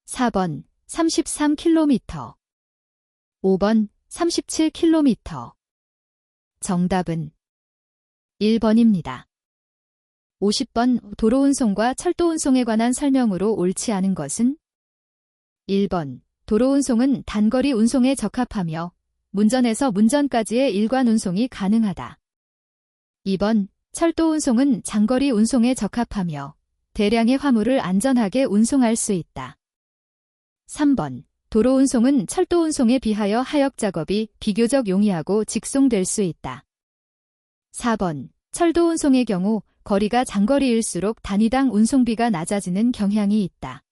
4번, 33km. 5번, 37km. 정답은 1번입니다. 50번, 도로운송과 철도운송에 관한 설명으로 옳지 않은 것은? 1번, 도로운송은 단거리 운송에 적합하며 문전에서 문전까지의 일관 운송이 가능하다. 2번, 철도운송은 장거리 운송에 적합하며 대량의 화물을 안전하게 운송할 수 있다. 3번, 도로운송은 철도운송에 비하여 하역 작업이 비교적 용이하고 직송될 수 있다. 4번, 철도운송의 경우 거리가 장거리일수록 단위당 운송비가 낮아지는 경향이 있다.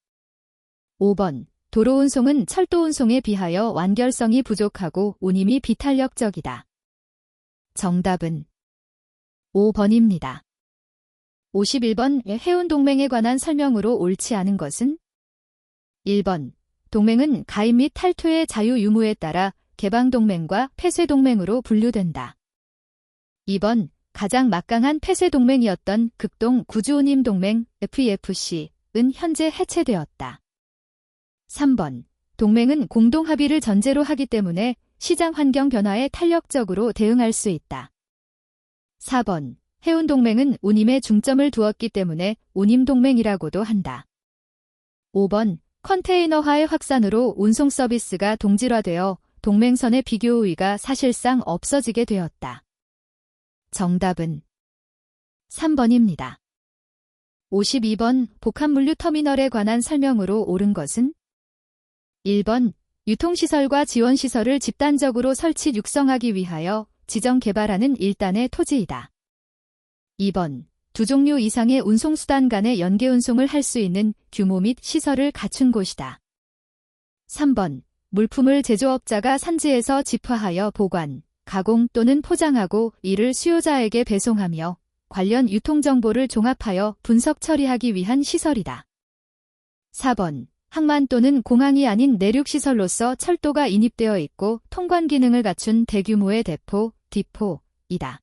5번, 도로운송은 철도운송에 비하여 완결성이 부족하고 운임이 비탄력적이다. 정답은 5번입니다. 51번, 해운동맹에 관한 설명으로 옳지 않은 것은? 1번, 동맹은 가입 및 탈퇴의 자유 유무에 따라 개방동맹과 폐쇄동맹으로 분류된다. 2번, 가장 막강한 폐쇄동맹이었던 극동 구주운임동맹 FEFC은 현재 해체되었다. 3번, 동맹은 공동합의를 전제로 하기 때문에 시장 환경 변화에 탄력적으로 대응할 수 있다. 4번, 해운동맹은 운임에 중점을 두었기 때문에 운임동맹이라고도 한다. 5번, 컨테이너화의 확산으로 운송 서비스가 동질화되어 동맹선의 비교 우위가 사실상 없어지게 되었다. 정답은 3번입니다. 52번, 복합물류 터미널에 관한 설명으로 옳은 것은? 1번, 유통시설과 지원시설을 집단적으로 설치 육성하기 위하여 지정 개발하는 일단의 토지이다. 2번, 두 종류 이상의 운송수단 간의 연계운송을 할 수 있는 규모 및 시설을 갖춘 곳이다. 3번, 물품을 제조업자가 산지에서 집화하여 보관, 가공 또는 포장하고 이를 수요자에게 배송하며 관련 유통정보를 종합하여 분석 처리하기 위한 시설이다. 4번, 항만 또는 공항이 아닌 내륙시설로서 철도가 인입되어 있고 통관 기능을 갖춘 대규모의 대포, 디포이다.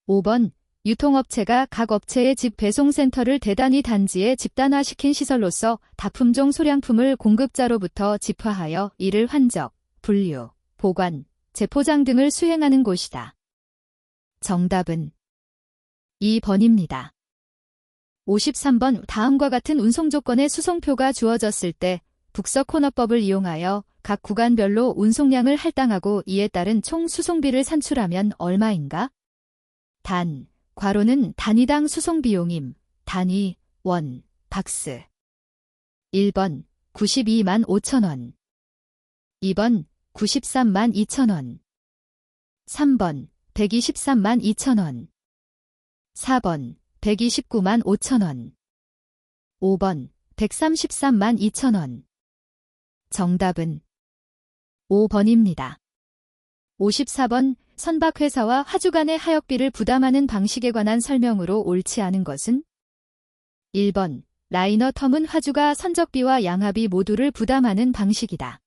5번, 유통업체가 각 업체의 집 배송센터를 대단위 단지에 집단화시킨 시설로서 다품종 소량품을 공급자로부터 집화하여 이를 환적, 분류, 보관, 재포장 등을 수행하는 곳이다. 정답은 2번입니다. 53번 다음과 같은 운송 조건의 수송표가 주어졌을 때 북서 코너법을 이용하여 각 구간별로 운송량을 할당하고 이에 따른 총 수송비를 산출하면 얼마인가? 단, 괄호는 단위당 수송비용임, 단위, 원, 박스. 1번 92만 5천원 2번 93만 2천원 3번 123만 2천원 4번 129만 5천원 5번 133만 2천원 정답은 5번입니다. 54번 선박회사와 하주 간의 하역비를 부담하는 방식에 관한 설명으로 옳지 않은 것은 1번 라이너 텀은 하주가 선적비와 양하비 모두를 부담하는 방식이다.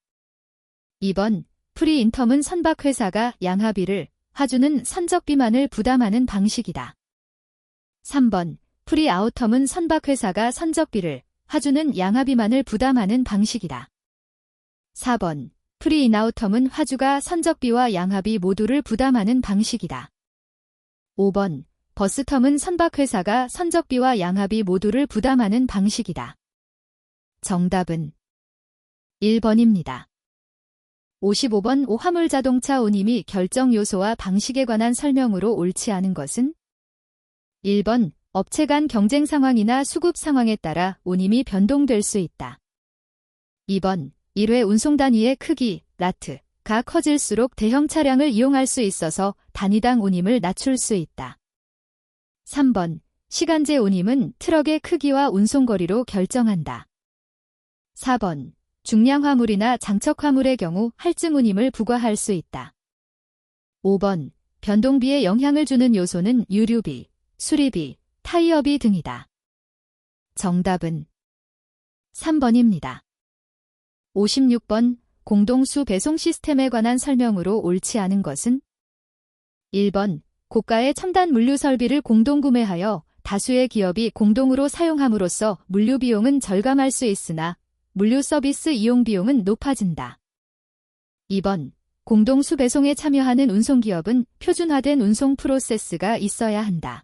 2번 프리인텀은 선박회사가 양하비를, 하주는 선적비만을 부담하는 방식이다. 3번 프리아웃텀은 선박회사가 선적비를, 하주는 양하비만을 부담하는 방식이다. 4번 프리인아웃텀은 하주가 선적비와 양하비 모두를 부담하는 방식이다. 5번 버스텀은 선박회사가 선적비와 양하비 모두를 부담하는 방식이다. 정답은 1번입니다. 55번 화물자동차 운임이 결정 요소와 방식에 관한 설명으로 옳지 않은 것은 1번 업체 간 경쟁 상황이나 수급 상황에 따라 운임이 변동될 수 있다. 2번 1회 운송 단위의 크기, 라트가 커질수록 대형 차량을 이용할 수 있어서 단위당 운임을 낮출 수 있다. 3번 시간제 운임은 트럭의 크기와 운송거리로 결정한다. 4번 중량 화물이나 장척 화물의 경우 할증 운임을 부과할 수 있다. 5번 변동비에 영향을 주는 요소는 유류비, 수리비, 타이어비 등이다. 정답은 3번입니다. 56번 공동수 배송 시스템에 관한 설명으로 옳지 않은 것은 1번 고가의 첨단 물류 설비를 공동구매하여 다수의 기업이 공동으로 사용함으로써 물류 비용은 절감할 수 있으나 물류 서비스 이용 비용은 높아진다. 2번 공동수 배송에 참여하는 운송기업은 표준화된 운송 프로세스가 있어야 한다.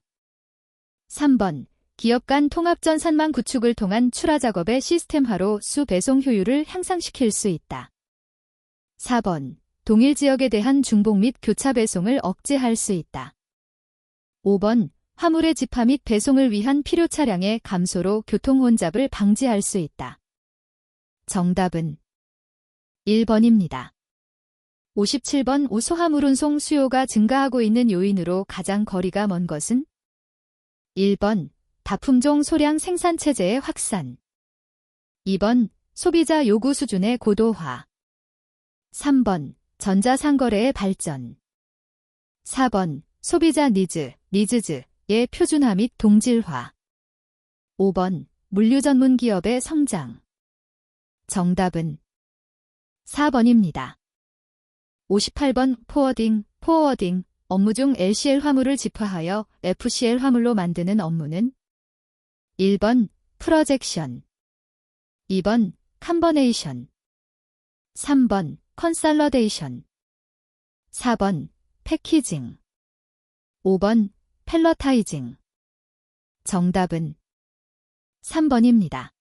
3번 기업 간 통합전산망 구축을 통한 출하 작업의 시스템화로 수 배송 효율을 향상시킬 수 있다. 4번 동일 지역에 대한 중복 및 교차 배송을 억제할 수 있다. 5번 화물의 집하 및 배송을 위한 필요 차량의 감소로 교통 혼잡을 방지할 수 있다. 정답은 1번입니다. 57번 소화물 운송 수요가 증가하고 있는 요인으로 가장 거리가 먼 것은 1번 다품종 소량 생산 체제의 확산 2번 소비자 요구 수준의 고도화 3번 전자상거래의 발전 4번 소비자 니즈즈의 표준화 및 동질화 5번 물류 전문 기업의 성장 정답은 4번입니다. 58번 포워딩 업무 중 LCL 화물을 집화하여 FCL 화물로 만드는 업무는 1번 프로젝션 2번 컴버네이션 3번 컨설러데이션 4번 패키징 5번 펠러타이징 정답은 3번입니다.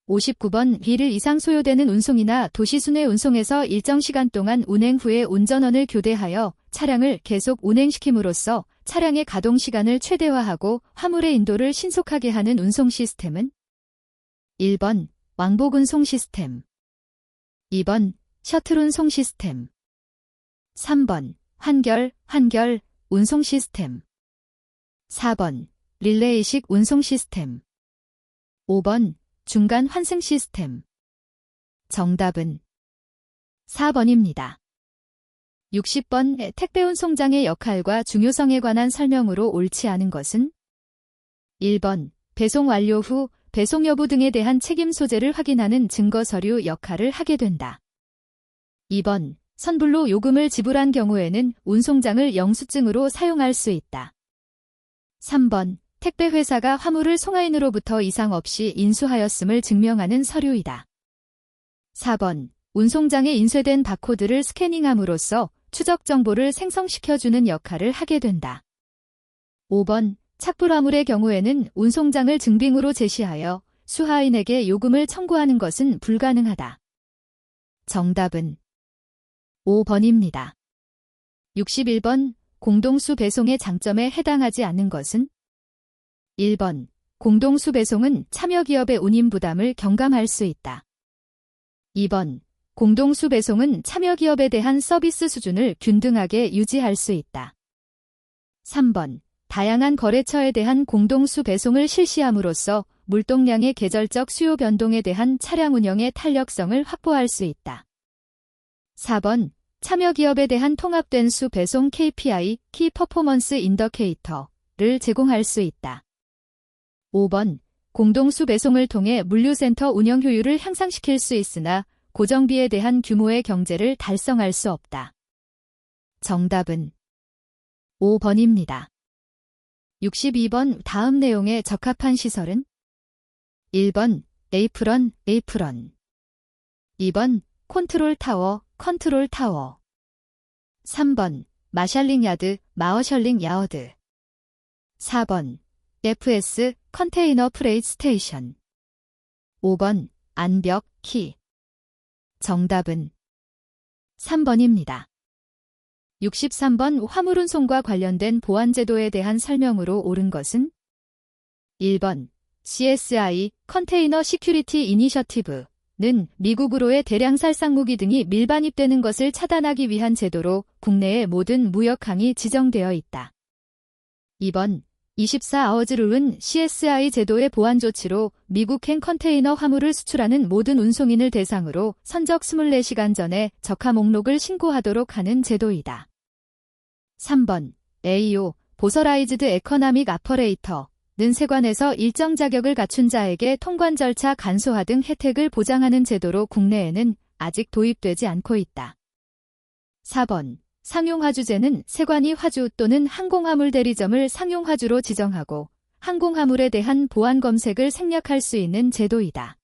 59번 1일 이상 소요되는 운송이나 도시순회 운송에서 일정 시간 동안 운행 후에 운전원을 교대하여 차량을 계속 운행시킴으로써 차량의 가동 시간을 최대화하고 화물의 인도를 신속하게 하는 운송 시스템은 1번 왕복 운송 시스템 2번 셔틀 운송 시스템 3번 환결 운송 시스템 4번 릴레이식 운송 시스템 5번 중간 환승 시스템 정답은 4번입니다. 60번 택배 운송장의 역할과 중요성에 관한 설명으로 옳지 않은 것은 1번 배송 완료 후 배송 여부 등에 대한 책임 소재를 확인하는 증거 서류 역할을 하게 된다. 2번 선불로 요금을 지불한 경우에는 운송장을 영수증으로 사용할 수 있다. 3번 택배 회사가 화물을 송화인으로부터 이상 없이 인수하였음을 증명하는 서류이다. 4번 운송장에 인쇄된 바코드를 스캐닝함으로써 추적 정보를 생성시켜주는 역할을 하게 된다. 5번 착불화물의 경우에는 운송장을 증빙으로 제시하여 수하인에게 요금을 청구하는 것은 불가능하다. 정답은 5번입니다. 61번 공동수 배송의 장점에 해당하지 않는 것은? 1번 공동수 배송은 참여기업의 운임 부담을 경감할 수 있다. 2번 공동수 배송은 참여기업에 대한 서비스 수준을 균등하게 유지할 수 있다. 3번 다양한 거래처에 대한 공동수 배송을 실시함으로써 물동량의 계절적 수요 변동에 대한 차량 운영의 탄력성을 확보할 수 있다. 4번 참여기업에 대한 통합된 수 배송 KPI, 키 퍼포먼스 인더케이터를 제공할 수 있다. 5번 공동수 배송을 통해 물류센터 운영 효율을 향상시킬 수 있으나 고정비에 대한 규모의 경제를 달성할 수 없다. 정답은 5번입니다. 62번 다음 내용에 적합한 시설은? 1번 에이프런, 2번 컨트롤 타워, 3번 마샬링 야드, 마어셜링 야어드 4번 FS, 컨테이너 프레이트 스테이션 5번 안벽, 키 정답은 3번입니다. 63번 화물운송과 관련된 보안제도에 대한 설명으로 옳은 것은? 1번 CSI, 컨테이너 시큐리티 이니셔티브는 미국으로의 대량 살상무기 등이 밀반입되는 것을 차단하기 위한 제도로 국내의 모든 무역항이 지정되어 있다. 2번 24아워즈 룰은 CSI 제도의 보안 조치로 미국행 컨테이너 화물을 수출하는 모든 운송인을 대상으로 선적 24시간 전에 적하 목록을 신고하도록 하는 제도이다. 3번 AO, 보서라이즈드 에커나믹 아퍼레이터는 세관에서 일정 자격을 갖춘 자에게 통관 절차 간소화 등 혜택을 보장하는 제도로 국내에는 아직 도입되지 않고 있다. 4번 상용화주제는 세관이 화주 또는 항공화물 대리점을 상용화주로 지정하고 항공화물에 대한 보안 검색을 생략할 수 있는 제도이다.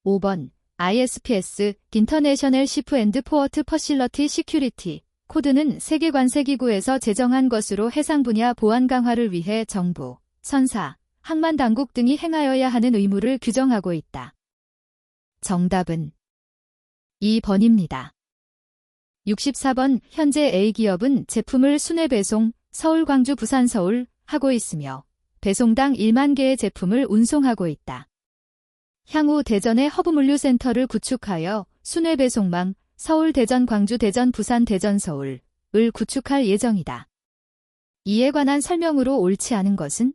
5번 ISPS, 인터내셔널 시프 앤드 포어트 퍼실러티 시큐리티 코드는 세계관세기구에서 제정한 것으로 해상 분야 보안 강화를 위해 정부, 선사, 항만 당국 등이 행하여야 하는 의무를 규정하고 있다. 정답은 2번입니다. 64번 현재 A기업은 제품을 순회 배송, 서울, 광주, 부산, 서울 하고 있으며 배송당 1만 개의 제품을 운송하고 있다. 향후 대전에 허브물류센터를 구축하여 순회 배송망 서울, 대전, 광주, 대전, 부산, 대전, 서울을 구축할 예정이다. 이에 관한 설명으로 옳지 않은 것은?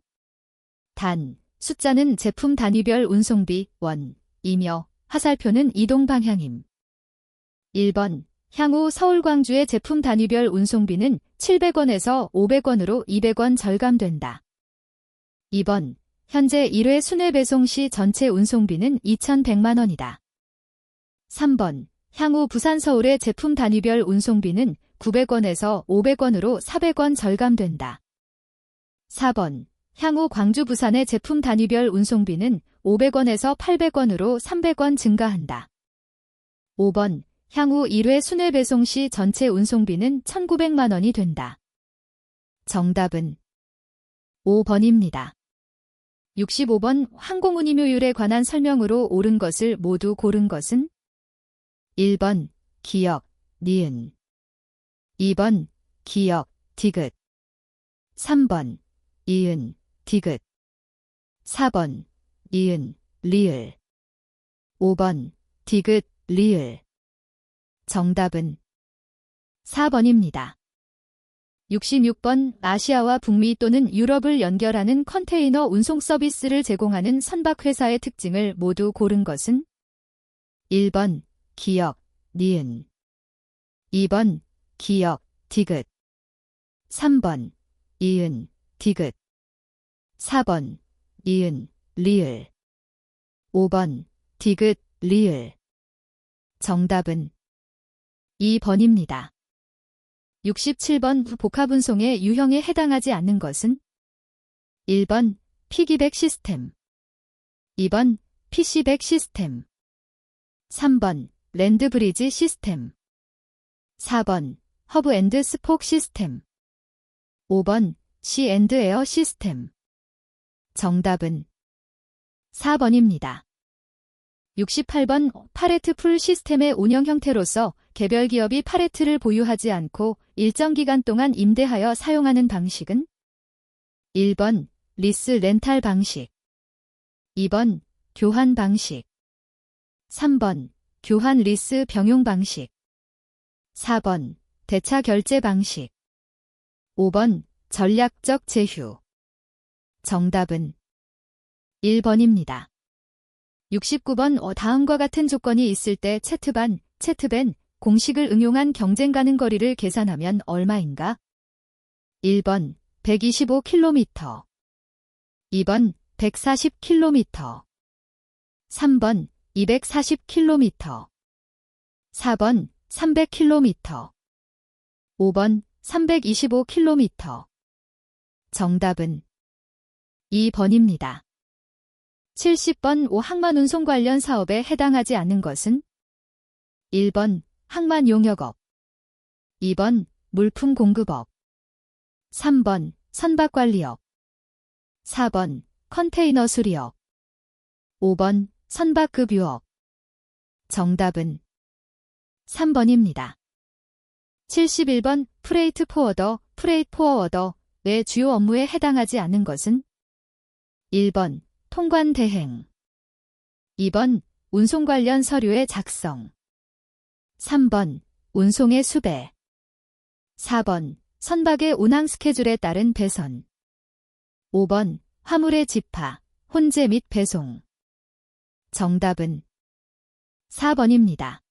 단, 숫자는 제품 단위별 운송비, 원이며 화살표는 이동 방향임. 1번 향후 서울, 광주의 제품 단위별 운송비는 700원에서 500원으로 200원 절감된다. 2번 현재 1회 순회 배송 시 전체 운송비는 2,100만 원이다. 3번 향후 부산, 서울의 제품 단위별 운송비는 900원에서 500원으로 400원 절감된다. 4번 향후 광주, 부산의 제품 단위별 운송비는 500원에서 800원으로 300원 증가한다. 5번 향후 1회 순회 배송 시 전체 운송비는 1,900만 원이 된다. 정답은 5번입니다. 65번 항공운임효율에 관한 설명으로 옳은 것을 모두 고른 것은? 1번 기역, 니은 2번 기역, 디귿 3번 이은, 디귿 4번 이은, 리을 5번 디귿, 리을 정답은 4번입니다. 66번 아시아와 북미 또는 유럽을 연결하는 컨테이너 운송 서비스를 제공하는 선박회사의 특징을 모두 고른 것은? 1번 기역, 니은 2번 기역, 디귿 3번 이은, 디귿 4번 이은, 리을 5번 디귿, 리을 정답은 2번입니다. 67번 복합운송의 유형에 해당하지 않는 것은? 1번 피기백 시스템 2번 PC백 시스템 3번 랜드브리지 시스템 4번 허브 앤드 스폭 시스템 5번 시&에어 시스템. 정답은 4번입니다. 68번 파레트 풀 시스템의 운영 형태로서 개별 기업이 파레트를 보유하지 않고 일정 기간 동안 임대하여 사용하는 방식은 1번 리스 렌탈 방식, 2번 교환 방식, 3번 교환 리스 병용 방식, 4번 대차 결제 방식, 5번 전략적 제휴. 정답은 1번입니다. 69번 다음과 같은 조건이 있을 때 채트밴 공식을 응용한 경쟁 가능 거리를 계산하면 얼마인가? 1번 125km, 2번 140km, 3번 240km, 4번 300km, 5번 325km. 정답은 2번입니다. 70번 항만 운송 관련 사업에 해당하지 않는 것은 1번 항만 용역업, 2번 물품 공급업, 3번 선박관리업, 4번 컨테이너 수리업, 5번 선박급유업. 정답은 3번입니다. 71번 프레이트 포워더의 주요 업무에 해당하지 않는 것은 1번 통관 대행, 2번 운송 관련 서류의 작성, 3번 운송의 수배, 4번 선박의 운항 스케줄에 따른 배선, 5번 화물의 집하, 혼재 및 배송. 정답은 4번입니다.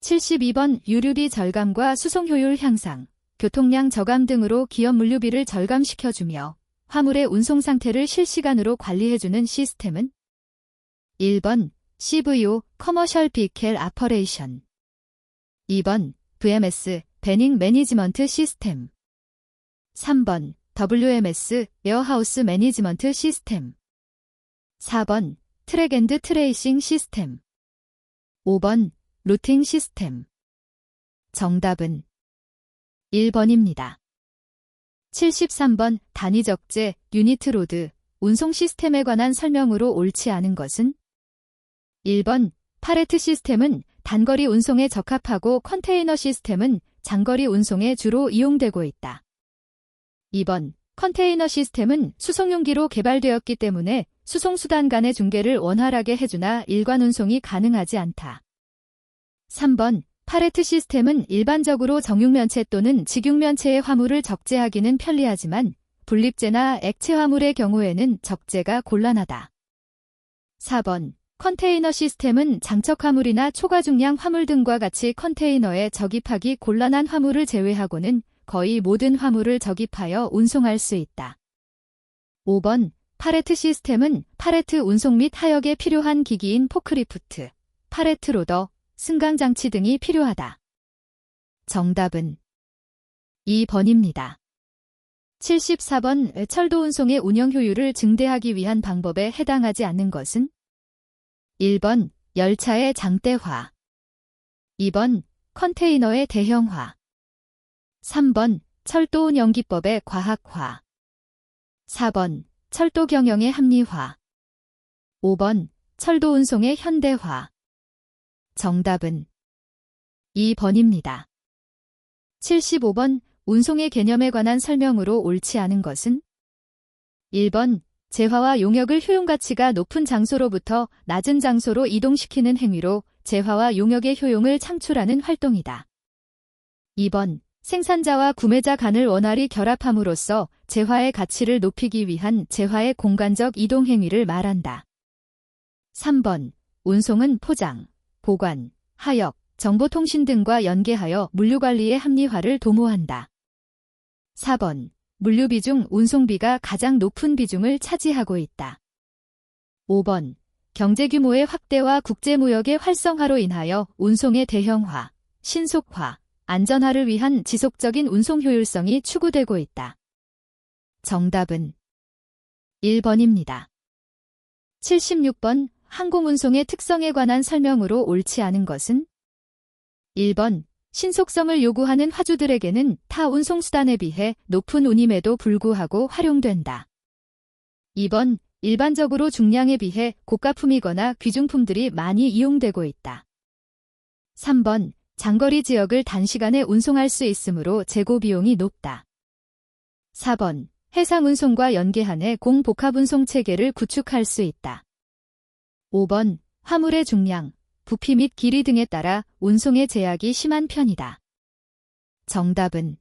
72번 유류비 절감과 수송 효율 향상, 교통량 저감 등으로 기업 물류비를 절감시켜주며 화물의 운송 상태를 실시간으로 관리해주는 시스템은 1번 CVO 커머셜 비켈 아퍼레이션, 2번 VMS 배닝 매니지먼트 시스템, 3번 WMS 웨어하우스 매니지먼트 시스템, 4번 트랙 앤드 트레이싱 시스템, 5번 루팅 시스템. 정답은 1번입니다. 73번 단위적재 유니트 로드 운송 시스템에 관한 설명으로 옳지 않은 것은 1번 파레트 시스템은 단거리 운송에 적합하고 컨테이너 시스템은 장거리 운송에 주로 이용되고 있다. 2번 컨테이너 시스템은 수송용기로 개발되었기 때문에 수송수단 간의 중계를 원활하게 해주나 일관 운송이 가능하지 않다. 3번 파레트 시스템은 일반적으로 정육면체 또는 직육면체의 화물을 적재하기는 편리하지만 분립재나 액체 화물의 경우에는 적재가 곤란하다. 4번 컨테이너 시스템은 장척 화물이나 초과중량 화물 등과 같이 컨테이너에 적입하기 곤란한 화물을 제외하고는 거의 모든 화물을 적입하여 운송할 수 있다. 5번 파레트 시스템은 파레트 운송 및 하역에 필요한 기기인 포크리프트, 파레트 로더, 승강장치 등이 필요하다. 정답은 2번입니다. 74번 철도 운송의 운영 효율을 증대하기 위한 방법에 해당하지 않는 것은 1번 열차의 장대화, 2번 컨테이너의 대형화, 3번 철도 운영 기법의 과학화, 4번 철도 경영의 합리화, 5번 철도 운송의 현대화. 정답은 2번입니다. 75번 운송의 개념에 관한 설명으로 옳지 않은 것은 1번 재화와 용역을 효용가치가 높은 장소로부터 낮은 장소로 이동시키는 행위로 재화와 용역의 효용을 창출하는 활동이다. 2번 생산자와 구매자 간을 원활히 결합함으로써 재화의 가치를 높이기 위한 재화의 공간적 이동 행위를 말한다. 3번 운송은 포장, 보관, 하역, 정보통신 등과 연계하여 물류관리의 합리화를 도모한다. 4번 물류비 중 운송비가 가장 높은 비중을 차지하고 있다. 5번 경제규모의 확대와 국제무역의 활성화로 인하여 운송의 대형화, 신속화, 안전화를 위한 지속적인 운송 효율성이 추구되고 있다. 정답은 1번입니다. 76번 항공운송의 특성에 관한 설명으로 옳지 않은 것은 1번 신속성을 요구하는 화주들에게는 타 운송수단에 비해 높은 운임에도 불구하고 활용된다. 2번, 일반적으로 중량에 비해 고가품이거나 귀중품들이 많이 이용되고 있다. 3번, 장거리 지역을 단시간에 운송할 수 있으므로 재고 비용이 높다. 4번, 해상 운송과 연계한해 공복합 운송 체계를 구축할 수 있다. 5번, 화물의 중량, 부피 및 길이 등에 따라 운송의 제약이 심한 편이다. 정답은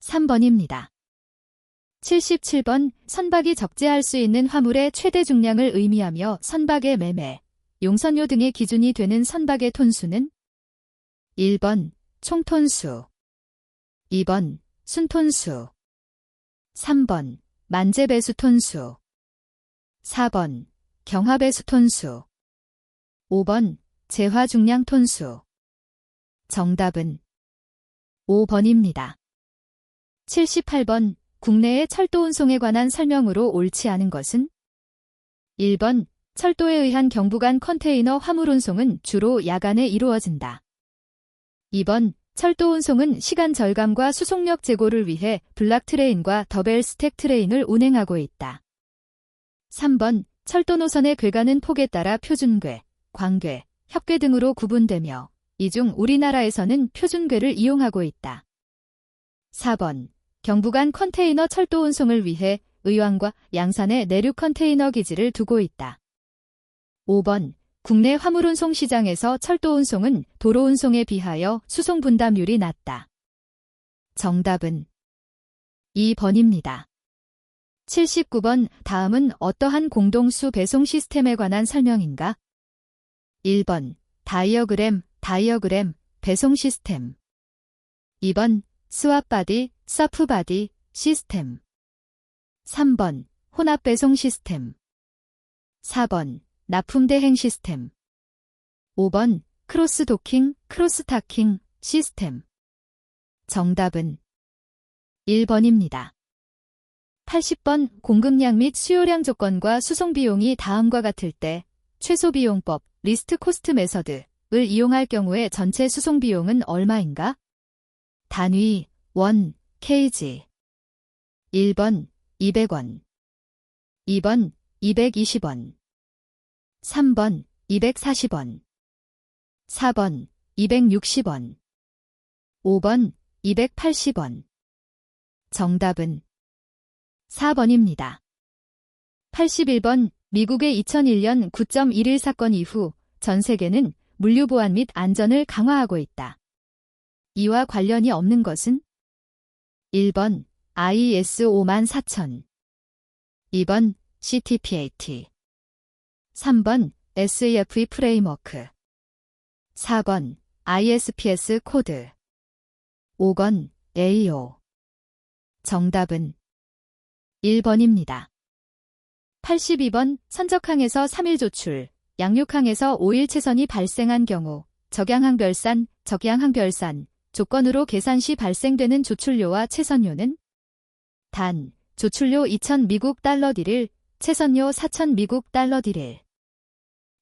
3번입니다. 77번, 선박이 적재할 수 있는 화물의 최대 중량을 의미하며 선박의 매매, 용선료 등의 기준이 되는 선박의 톤수는 1번, 총톤수 2번, 순톤수 3번, 만재배수 톤수 4번, 경하배수 톤수 5번, 재화중량 톤수 정답은 5번입니다. 78번, 국내의 철도 운송에 관한 설명으로 옳지 않은 것은 1번, 철도에 의한 경부간 컨테이너 화물 운송은 주로 야간에 이루어진다. 2번, 철도 운송은 시간 절감과 수송력 제고를 위해 블락 트레인과 더벨 스택 트레인을 운행하고 있다. 3번, 철도 노선의 궤가는 폭에 따라 표준궤, 광궤, 협궤 등으로 구분되며 이 중 우리나라에서는 표준궤를 이용하고 있다. 4번, 경부간 컨테이너 철도 운송을 위해 의왕과 양산에 내륙 컨테이너 기지를 두고 있다. 5번, 국내 화물 운송 시장에서 철도 운송은 도로 운송에 비하여 수송 분담률이 낮다. 정답은 2번입니다. 79번, 다음은 어떠한 공동수 배송 시스템에 관한 설명인가? 1번, 다이어그램, 배송 시스템 2번, 스왑바디, 서프바디, 시스템 3번, 혼합 배송 시스템 4번, 납품대행 시스템 5번, 크로스 도킹, 크로스 타킹, 시스템 정답은 1번입니다. 80번, 공급량 및 수요량 조건과 수송 비용이 다음과 같을 때 최소비용법, 리스트 코스트 메서드를 이용할 경우에 전체 수송 비용은 얼마인가? 단위, 원, kg 1번, 200원 2번, 220원 3번, 240원 4번, 260원 5번, 280원 정답은 4번입니다. 81번, 미국의 2001년 9.11 사건 이후 전 세계는 물류 보안 및 안전을 강화하고 있다. 이와 관련이 없는 것은 1번, ISO 14000 2번, CTPAT 3번, SEFE 프레임워크 4번, ISPS 코드 5번, AO 정답은 1번입니다. 82번, 선적항에서 3일 조출, 양육항에서 5일 체선이 발생한 경우 적양항별산, 적양항별산 조건으로 계산 시 발생되는 조출료와 체선료는 단, 조출료 2,000 미국 달러 딜, 체선료 4,000 미국 달러 딜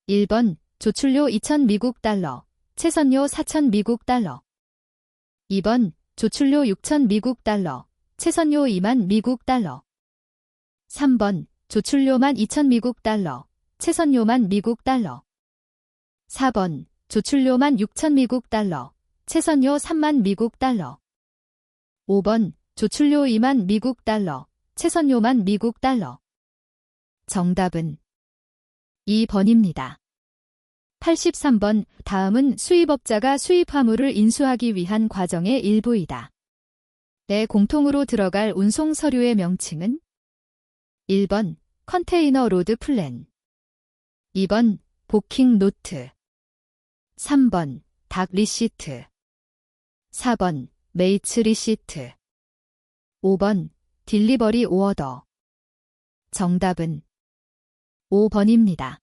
1번, 조출료 2,000 미국 달러, 체선료 4,000 미국 달러 2번, 조출료 6,000 미국 달러, 체선료 2만 미국 달러 3번, 조출료만 2,000 미국 달러, 체선료만 미국 달러 4번, 조출료만 6,000 미국 달러, 체선료 3만 미국 달러 5번, 조출료 2만 미국 달러, 체선료만 미국 달러 정답은 2번입니다. 83번, 다음은 수입업자가 수입 화물을 인수하기 위한 과정의 일부이다. 내 공통으로 들어갈 운송 서류의 명칭은 1번, 컨테이너 로드 플랜 2번, 보킹 노트 3번, 닥 리시트 4번, 메이츠 리시트 5번, 딜리버리 오어더 정답은 5번입니다.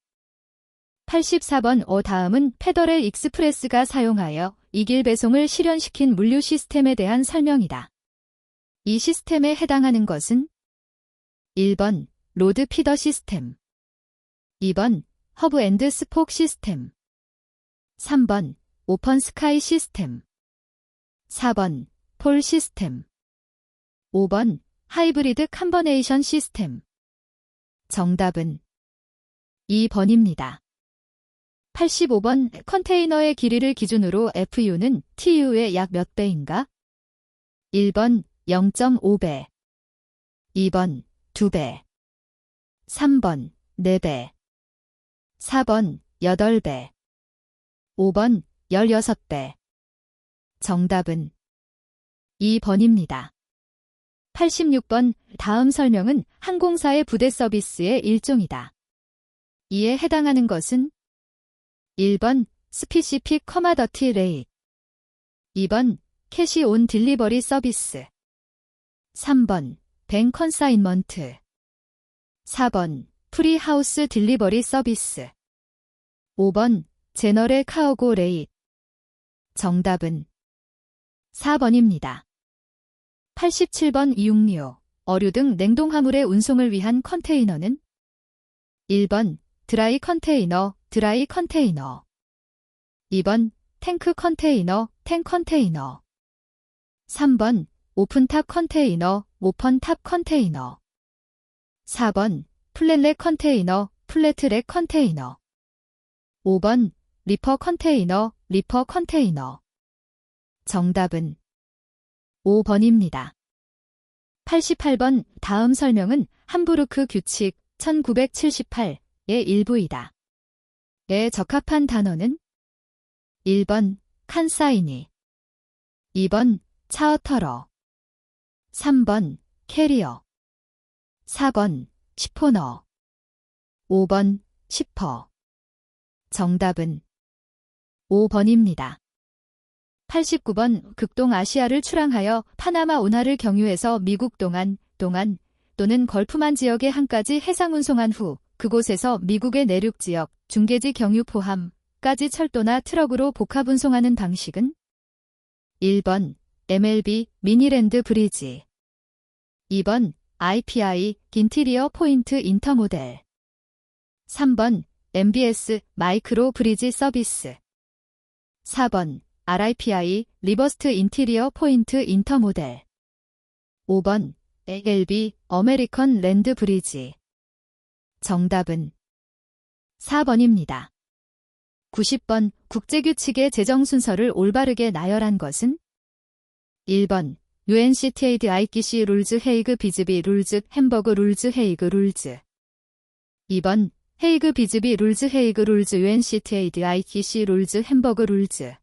84번, 다음은 페더럴 익스프레스가 사용하여 이길 배송을 실현시킨 물류 시스템에 대한 설명이다. 이 시스템에 해당하는 것은 1번, 로드 피더 시스템 2번, 허브 앤드 스폭 시스템 3번, 오픈 스카이 시스템 4번 폴 시스템. 5번 하이브리드 컴버네이션 시스템. 정답은 2번입니다. 85번 컨테이너의 길이를 기준으로 FU는 TU의 약 몇 배인가? 1번 0.5배, 2번 2배, 3번 4배, 4번 8배, 5번 16배. 정답은 2번입니다. 86번 다음 설명은 항공사의 부대 서비스의 일종이다. 이에 해당하는 것은 1번 스피시픽 커마더티 레이트, 2번 캐시 온 딜리버리 서비스, 3번 뱅 컨사인먼트, 4번 프리 하우스 딜리버리 서비스, 5번 제너럴 카어고 레이트. 정답은 4번입니다. 87번 육류, 어류 등 냉동화물의 운송을 위한 컨테이너는 1번 드라이 컨테이너, 드라이 컨테이너, 2번 탱크 컨테이너, 탱 컨테이너, 3번 오픈탑 컨테이너, 오펀탑 컨테이너, 4번 플랫렉 컨테이너, 플랫렉 컨테이너, 5번 리퍼 컨테이너, 리퍼 컨테이너. 정답은 5번입니다. 88번 다음 설명은 함부르크 규칙 1978의 일부이다. 에 적합한 단어는 1번 칸사이니, 2번 차어터러, 3번 캐리어, 4번 시포너, 5번 시퍼. 정답은 5번입니다. 89번 극동아시아를 출항하여 파나마 운하를 경유해서 미국 동안 또는 걸프만 지역의 항까지 해상 운송한 후 그곳에서 미국의 내륙 지역, 중계지 경유 포함까지 철도나 트럭으로 복합 운송하는 방식은 1번 MLB 미니랜드 브리지, 2번 IPI 인티리어 포인트 인터모델, 3번 MBS 마이크로 브리지 서비스, 4번 RIPI 리버스트 인티리어 포인트 인터모델, 5번 ALB 어메리컨 랜드 브리지. 정답은 4번입니다. 90번 국제규칙의 제정 순서를 올바르게 나열한 것은 1번 UNCTAD ICC 룰즈 헤이그 비즈비 룰즈 햄버그 룰즈 헤이그 룰즈, 2번 헤이그 비즈비 룰즈 헤이그 룰즈 UNCTAD ICC 룰즈 햄버그 룰즈,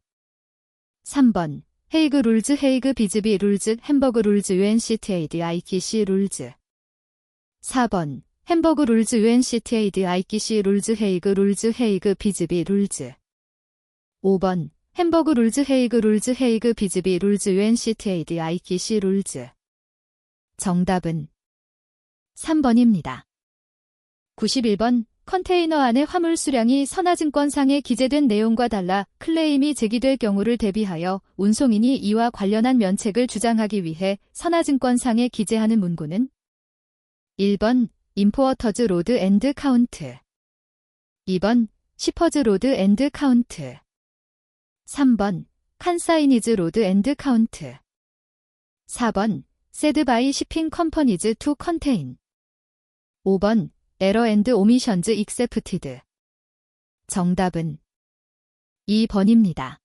3번 헤이그 룰즈 헤이그 비즈비 룰즈 햄버그 룰즈 UNCTAD ICC 룰즈, 4번 햄버그 룰즈 UNCTAD ICC 룰즈 헤이그 룰즈 헤이그 비즈비 룰즈, 5번 햄버그 룰즈 헤이그 비즈비 룰즈 UNCTAD ICC 룰즈. 정답은 3번입니다. 91번 컨테이너 안의 화물 수량이 선화증권상에 기재된 내용과 달라 클레임이 제기될 경우를 대비하여 운송인이 이와 관련한 면책을 주장하기 위해 선화증권상에 기재하는 문구는 1번 임포어터즈 로드 앤드 카운트, 2번 시퍼즈 로드 앤드 카운트, 3번 칸사이니즈 로드 앤드 카운트, 4번 세드 바이 시핑 컴퍼니즈 투 컨테인, 5번 에러 앤드 오미션즈 익세프티드. 정답은 2번입니다.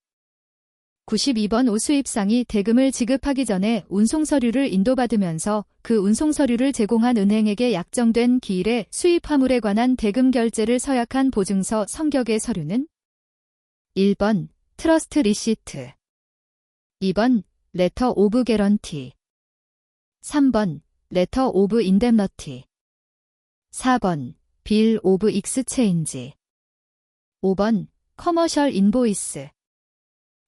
92번 오수입상이 대금을 지급하기 전에 운송서류를 인도받으면서 그 운송서류를 제공한 은행에게 약정된 기일에 수입 화물에 관한 대금 결제를 서약한 보증서 성격의 서류는 1번 트러스트 리시트, 2번 레터 오브 개런티, 3번 레터 오브 인뎀너티, 4번 빌 오브 익스체인지, 5번 커머셜 인보이스.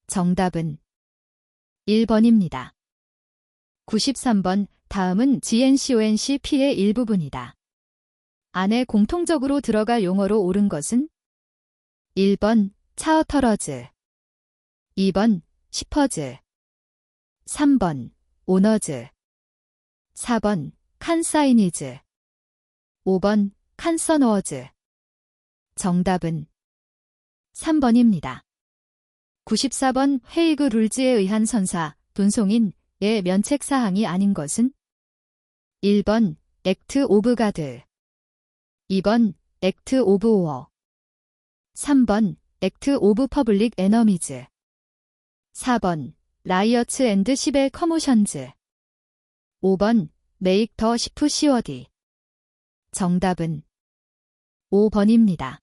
정답은 1번입니다. 93번 다음은 GNCONCP의 일부분이다. 안에 공통적으로 들어갈 용어로 옳은 것은 1번 차어터러즈, 2번 시퍼즈, 3번 오너즈, 4번 칸사이니즈, 5번 칸서너즈. 정답은 3번입니다. 94번 헤이그 룰즈에 의한 선사, 돈송인의 면책사항이 아닌 것은? 1번 액트 오브 가드, 2번 액트 오브 워, 3번 액트 오브 퍼블릭 에너미즈, 4번 라이어츠 앤드 시벨 커모션즈, 5번 메이크 더 시프 시워디. 정답은 5번입니다.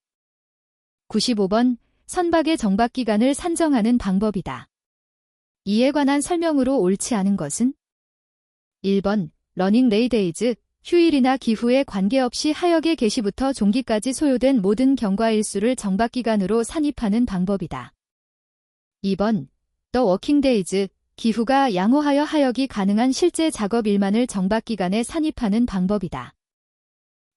95번 선박의 정박기간을 산정하는 방법이다. 이에 관한 설명으로 옳지 않은 것은? 1번 러닝 레이데이즈, 휴일이나 기후에 관계없이 하역의 개시부터 종기까지 소요된 모든 경과일수를 정박기간으로 산입하는 방법이다. 2번 더 워킹데이즈, 기후가 양호하여 하역이 가능한 실제 작업일만을 정박기간에 산입하는 방법이다.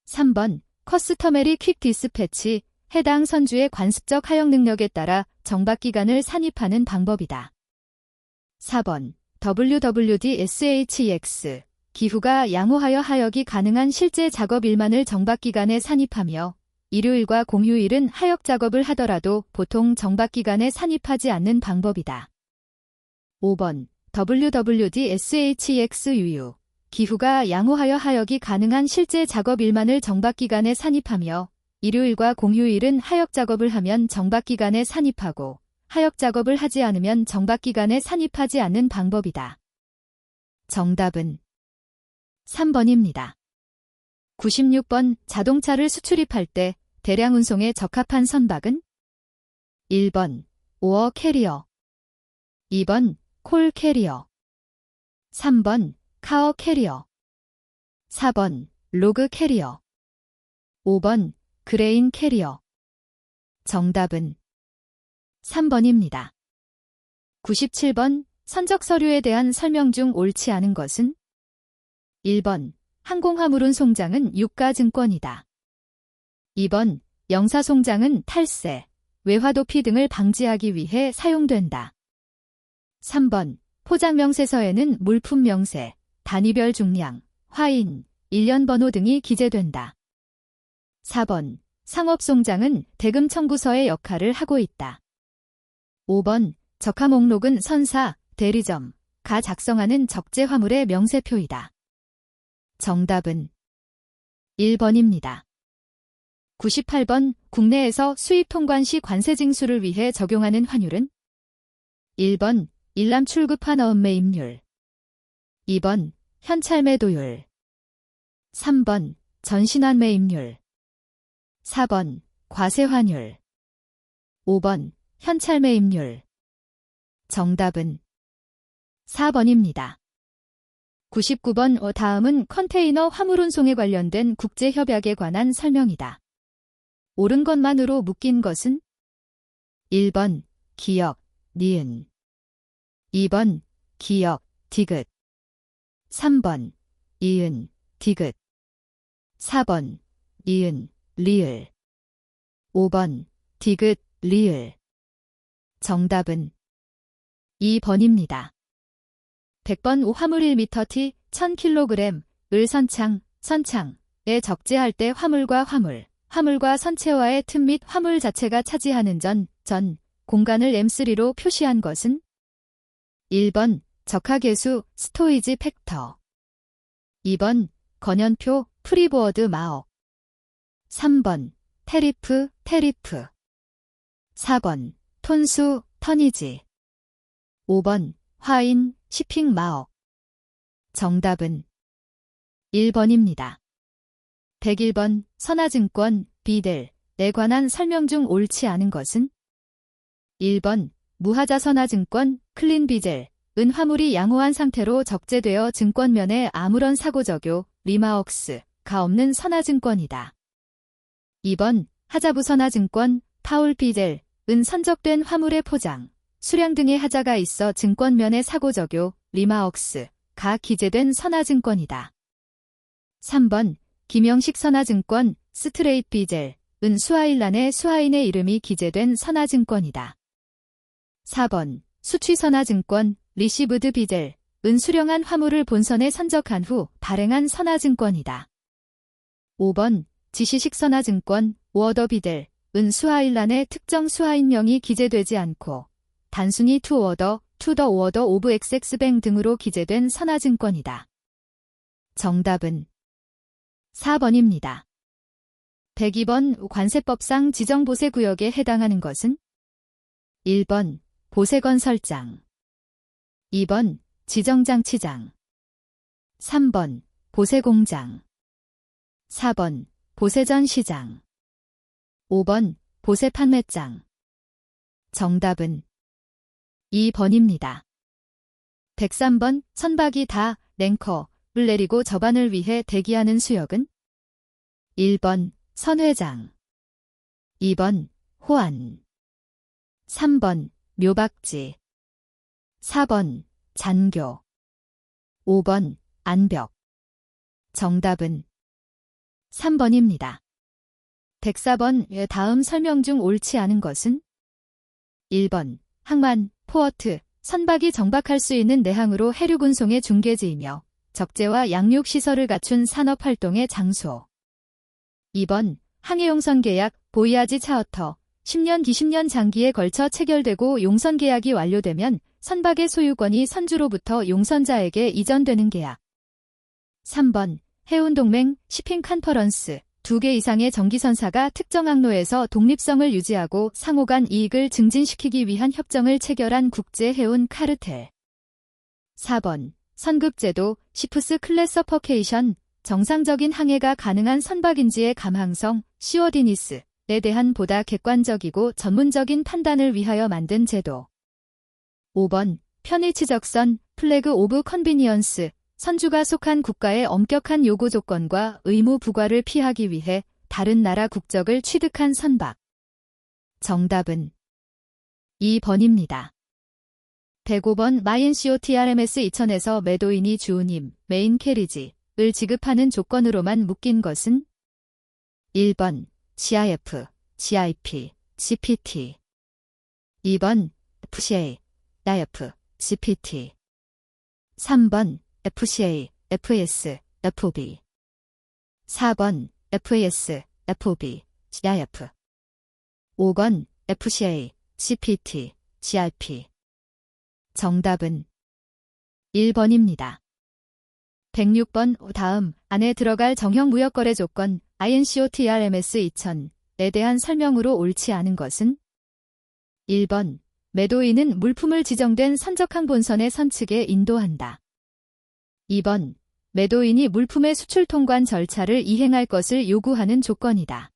3번 커스터메리 퀵 디스패치, 해당 선주의 관습적 하역 능력에 따라 정박기간을 산입하는 방법이다. 4번 WWDSHEX, 기후가 양호하여 하역이 가능한 실제 작업일만을 정박기간에 산입하며 일요일과 공휴일은 하역 작업을 하더라도 보통 정박기간에 산입하지 않는 방법이다. 5번 WWDSHEXUU, 기후가 양호하여 하역이 가능한 실제 작업일만을 정박기간에 산입하며 일요일과 공휴일은 하역 작업을 하면 정박기간에 산입하고 하역 작업을 하지 않으면 정박기간에 산입하지 않는 방법이다. 정답은 3번입니다. 96번 자동차를 수출입할 때 대량 운송에 적합한 선박은? 1번 오어 캐리어, 2번 콜 캐리어, 3번 카어 캐리어, 4번 로그 캐리어, 5번 그레인 캐리어. 정답은 3번입니다. 97번 선적 서류에 대한 설명 중 옳지 않은 것은? 1번 항공화물운 송장은 유가증권이다. 2번 영사송장은 탈세, 외화도피 등을 방지하기 위해 사용된다. 3번 포장명세서에는 물품명세, 단위별 중량, 화인, 일련 번호 등이 기재된다. 4번 상업송장은 대금 청구서의 역할을 하고 있다. 5번 적하 목록은 선사, 대리점가 작성하는 적재 화물의 명세표이다. 정답은 1번입니다. 98번 국내에서 수입 통관 시 관세 징수를 위해 적용하는 환율은? 1번 일람 출급한 어음매입률, 2번 현찰매도율, 3번 전신환매입률, 4번 과세환율, 5번 현찰매입률. 정답은 4번입니다. 99번 다음은 컨테이너 화물운송에 관련된 국제협약에 관한 설명이다. 옳은 것만으로 묶인 것은? 1번 기역, 니은, 2번 기역, 디귿, 3번 이은, 디귿, 4번 이은, 리을, 5번 디귿, 리을. 정답은 2번입니다. 100번 화물 1mT 1000kg을 선창에 적재할 때 화물과 선체와의 틈 및 화물 자체가 차지하는 공간을 M3로 표시한 것은? 1번 적하계수 스토이지 팩터, 2번 건연표 프리보어드 마억, 3번 테리프 4번 톤수 터니지, 5번 화인 shipping 마억. 정답은 1번입니다. 101번 선화증권 비델에 관한 설명 중 옳지 않은 것은? 1번 무하자선화증권 클린비젤은 화물이 양호한 상태로 적재되어 증권면에 아무런 사고적요 리마웍스가 없는 선화증권이다. 2번 하자부선화증권 파울비젤은 선적된 화물의 포장, 수량 등의 하자가 있어 증권면에 사고적요 리마웍스가 기재된 선화증권이다. 3번 김영식 선화증권 스트레이트비젤은 수하일란에 수하인의 이름이 기재된 선화증권이다. 4번 수취선화증권 리시브드 비젤은 수령한 화물을 본선에 선적한 후 발행한 선화증권이다. 5번 지시식 선화증권 워더 비델은 수하일란에 특정 수하인명이 기재되지 않고 단순히 투 워더, to the order of XX뱅 등으로 기재된 선화증권이다. 정답은 4번입니다. 102번 관세법상 지정보세구역에 해당하는 것은 1번 보세건설장, 2번 지정장치장, 3번 보세공장, 4번 보세전시장, 5번 보세판매장. 정답은 2번입니다. 103번 선박이 다 랭커를 내리고 접안을 위해 대기하는 수역은 1번 선회장, 2번 호안, 3번 묘박지, 4번 잔교, 5번 안벽. 정답은 3번입니다. 104번 다음 설명 중 옳지 않은 것은 1번 항만, 포어트, 선박이 정박할 수 있는 내항으로 해륙 운송의 중개지이며 적재와 양육 시설을 갖춘 산업활동의 장소. 2번 항해용선 계약, 보이아지 차어터, 10년, 20년 장기에 걸쳐 체결되고 용선 계약이 완료되면 선박의 소유권이 선주로부터 용선자에게 이전되는 계약. 3번 해운동맹, 시핑 컨퍼런스, 2개 이상의 정기선사가 특정 항로에서 독립성을 유지하고 상호 간 이익을 증진시키기 위한 협정을 체결한 국제해운 카르텔. 4번 선급제도, 시프스 클래서퍼케이션, 정상적인 항해가 가능한 선박인지의 감항성, 시워디니스에 대한 보다 객관적이고 전문적인 판단을 위하여 만든 제도. 5번 편의치적선, 플래그 오브 컨비니언스, 선주가 속한 국가의 엄격한 요구 조건과 의무 부과를 피하기 위해 다른 나라 국적을 취득한 선박. 정답은 2번입니다. 105번 마인COTRMS 2000에서 매도인이 주우님, 메인 캐리지를 지급하는 조건으로만 묶인 것은 1번 GIF, GIP, GPT, 2번 FCA, IF, GPT, 3번 FCA, FS, FB, 4번 FS, FB, GIF, 5번 FCA, GPT, GIP. 정답은 1번입니다. 106번 다음 안에 들어갈 정형무역거래 조건 INCOTRMS 2000에 대한 설명으로 옳지 않은 것은 1번 매도인은 물품을 지정된 선적항 본선의 선측에 인도한다. 2번 매도인이 물품의 수출 통관 절차를 이행할 것을 요구하는 조건이다.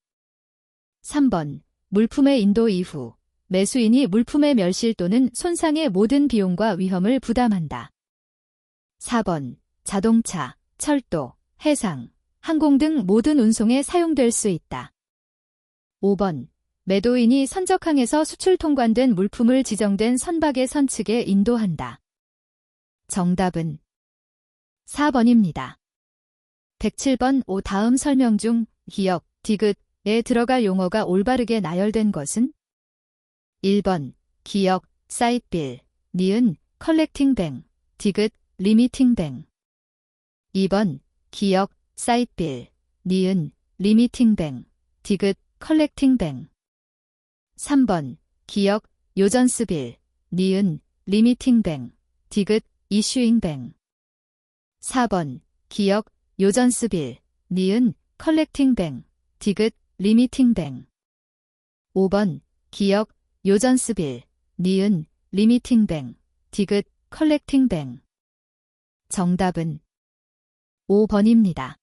3번 물품의 인도 이후 매수인이 물품의 멸실 또는 손상의 모든 비용과 위험을 부담한다. 4번 자동차, 철도, 해상, 항공 등 모든 운송에 사용될 수 있다. 5번 매도인이 선적항에서 수출 통관된 물품을 지정된 선박의 선측에 인도한다. 정답은 4번입니다. 107번 다음 설명 중 기역, 디귿에 들어갈 용어가 올바르게 나열된 것은 1번 기역, 사이트빌, 니은, 컬렉팅뱅, 디귿, 리미팅뱅. 2번 기역, 사이트빌, 니은, 리미팅뱅, 디귿, 컬렉팅뱅. 3번 기역, 요전스빌, 니은, 리미팅뱅, 디귿, 이슈잉뱅. 4번 기역, 요전스빌, 니은, 컬렉팅뱅, 디귿, 리미팅뱅. 5번 기역, 요전스빌, 니은, 리미팅뱅, 디귿, 컬렉팅뱅. 정답은 5번입니다.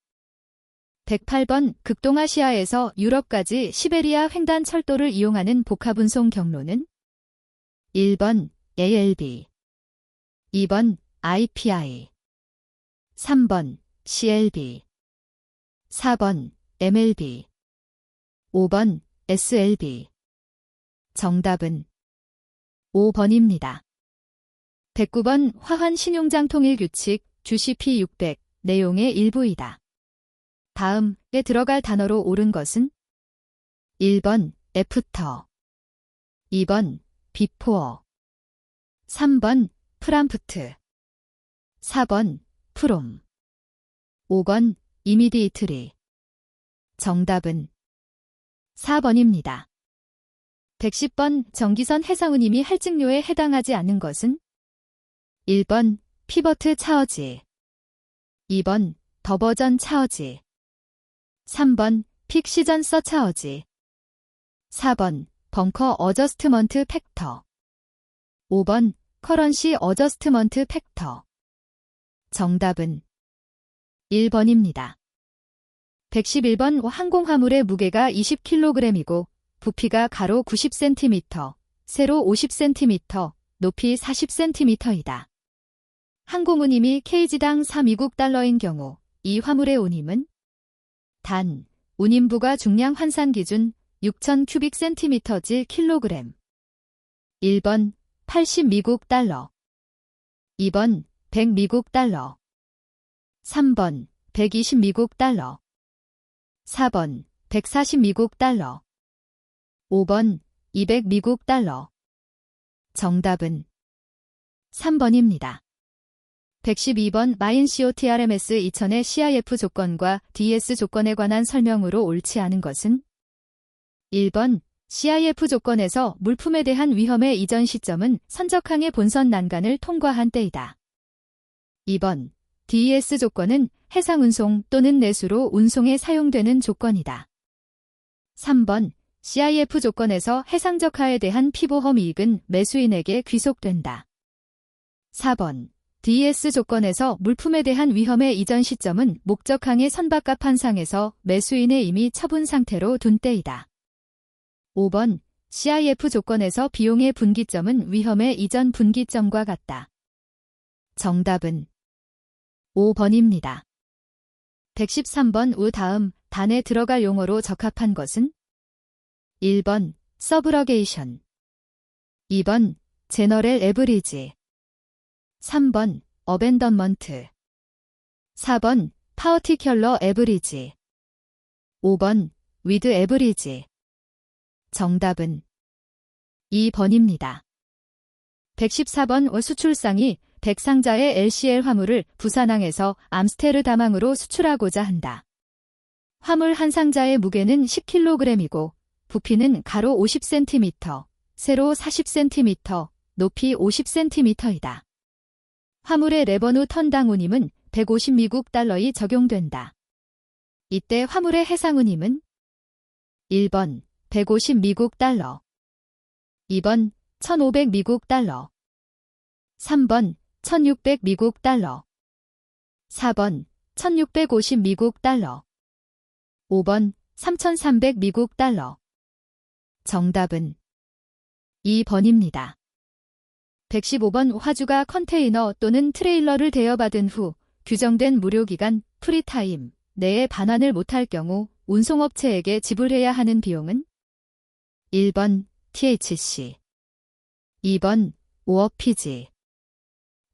108번 극동아시아에서 유럽까지 시베리아 횡단 철도를 이용하는 복합운송 경로는 1번 ALB, 2번 IPI, 3번 CLB, 4번 MLB, 5번 SLB. 정답은 5번입니다. 109번 화환신용장 통일규칙 주시 P600 내용의 일부이다. 다음에 들어갈 단어로 옳은 것은 1번 애프터, 2번 비포어, 3번 프람프트, 4번 프롬, 5번 이미디이트리. 정답은 4번입니다. 110번 정기선 해상운임이 할증료에 해당하지 않는 것은 1번 피버트 차어지, 2번 더버전 차어지, 3번 픽 시전 서 차어지, 4번 벙커 어저스트먼트 팩터, 5번 커런시 어저스트먼트 팩터. 정답은 1번입니다. 111번 항공화물의 무게가 20kg이고 부피가 가로 90cm, 세로 50cm, 높이 40cm이다. 항공운임이 kg당 3미국 달러인 경우 이 화물의 운임은 단, 운임부가 중량 환산 기준 6,000큐빅센티미터지 킬로그램. 1번 80미국 달러, 2번 100미국 달러, 3번 120미국 달러, 4번 140미국 달러, 5번 200미국 달러. 정답은 3번입니다. 112번 마인 COTRMS 2000의 CIF 조건과 DS 조건에 관한 설명으로 옳지 않은 것은 1번 CIF 조건에서 물품에 대한 위험의 이전 시점은 선적항의 본선 난간을 통과한 때이다. 2번 DES 조건은 해상 운송 또는 내수로 운송에 사용되는 조건이다. 3번 CIF 조건에서 해상적하에 대한 피보험 이익은 매수인에게 귀속된다. 4번 DES 조건에서 물품에 대한 위험의 이전 시점은 목적항의 선박가 판상에서 매수인의 이미 처분 상태로 둔 때이다. 5번 CIF 조건에서 비용의 분기점은 위험의 이전 분기점과 같다. 정답은 5번입니다. 113번 우 다음 단에 들어갈 용어로 적합한 것은 1번 서브러게이션, 2번 제너럴 에브리지, 3번 어벤던먼트, 4번 파어티큘러 에브리지, 5번 위드 에브리지. 정답은 2번입니다. 114번 수출상이 백상자의 LCL 화물을 부산항에서 암스테르담항으로 수출하고자 한다. 화물 한 상자의 무게는 10kg이고 부피는 가로 50cm, 세로 40cm, 높이 50cm이다. 화물의 레버누 턴당 운임은 150미국 달러이 적용된다. 이때 화물의 해상 운임은 1번 150미국 달러, 2번 1,500미국 달러, 3번 1,600미국 달러, 4번 1,650미국 달러, 5번 3,300미국 달러. 정답은 2번입니다. 115번 화주가 컨테이너 또는 트레일러를 대여받은 후 규정된 무료기간 프리타임 내에 반환을 못할 경우 운송업체에게 지불해야 하는 비용은 1번 THC, 2번 오어피지,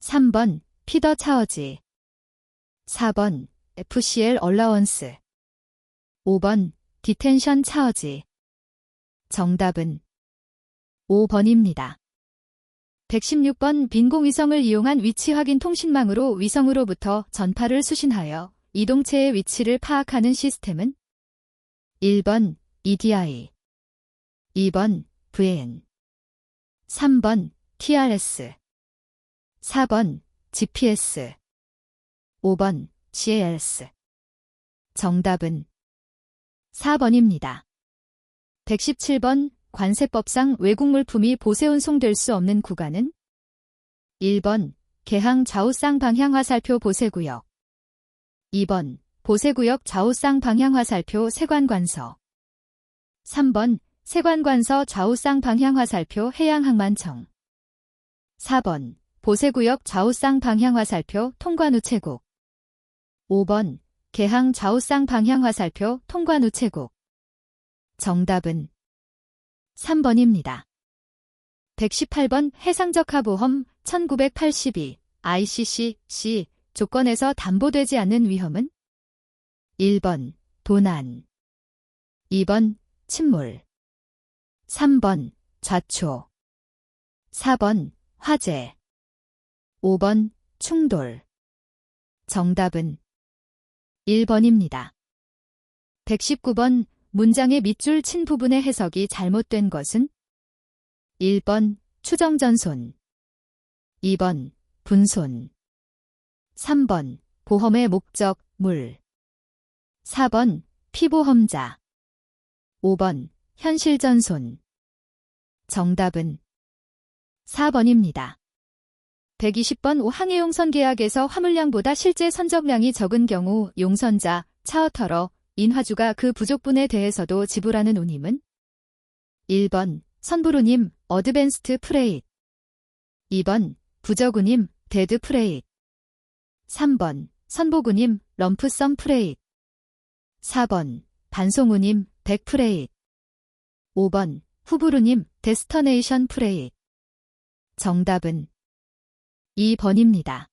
3번 피더 차어지, 4번 FCL 얼라원스, 5번 디텐션 차어지. 정답은 5번입니다. 116번 빈공위성을 이용한 위치 확인 통신망으로 위성으로부터 전파를 수신하여 이동체의 위치를 파악하는 시스템은 1번 EDI, 2번 VN, 3번 TRS, 4번 GPS, 5번 CALS. 정답은 4번입니다. 117번 관세법상 외국 물품이 보세 운송될 수 없는 구간은 1번 개항 좌우쌍 방향 화살표 보세구역, 2번 보세구역 좌우쌍 방향 화살표 세관관서, 3번 세관관서 좌우쌍 방향 화살표 해양항만청, 4번 보세구역 좌우쌍 방향 화살표 통관우체국, 5번 개항 좌우쌍 방향 화살표 통관우체국. 정답은 3번입니다. 118번 해상적하보험 1982 ICC 조건에서 담보되지 않는 위험은 1번 도난, 2번 침몰, 3번 좌초, 4번 화재, 5번 충돌. 정답은 1번입니다. 119번 문장의 밑줄 친 부분의 해석이 잘못된 것은 1번 추정전손, 2번 분손. 3번, 보험의 목적, 물. 4번, 피보험자. 5번, 현실전손. 정답은 4번입니다. 120번 항해용선 계약에서 화물량보다 실제 선적량이 적은 경우 용선자, 차어터러, 인화주가 그 부족분에 대해서도 지불하는 운임은? 1번, 선불운임, 어드밴스트 프레잇. 2번, 부적운임, 데드 프레잇. 3번, 선복운임, 럼프썸 프레잇. 4번, 반송운임, 백 프레잇. 5번, 후불운임, 데스터네이션 프레잇. 정답은 2번입니다.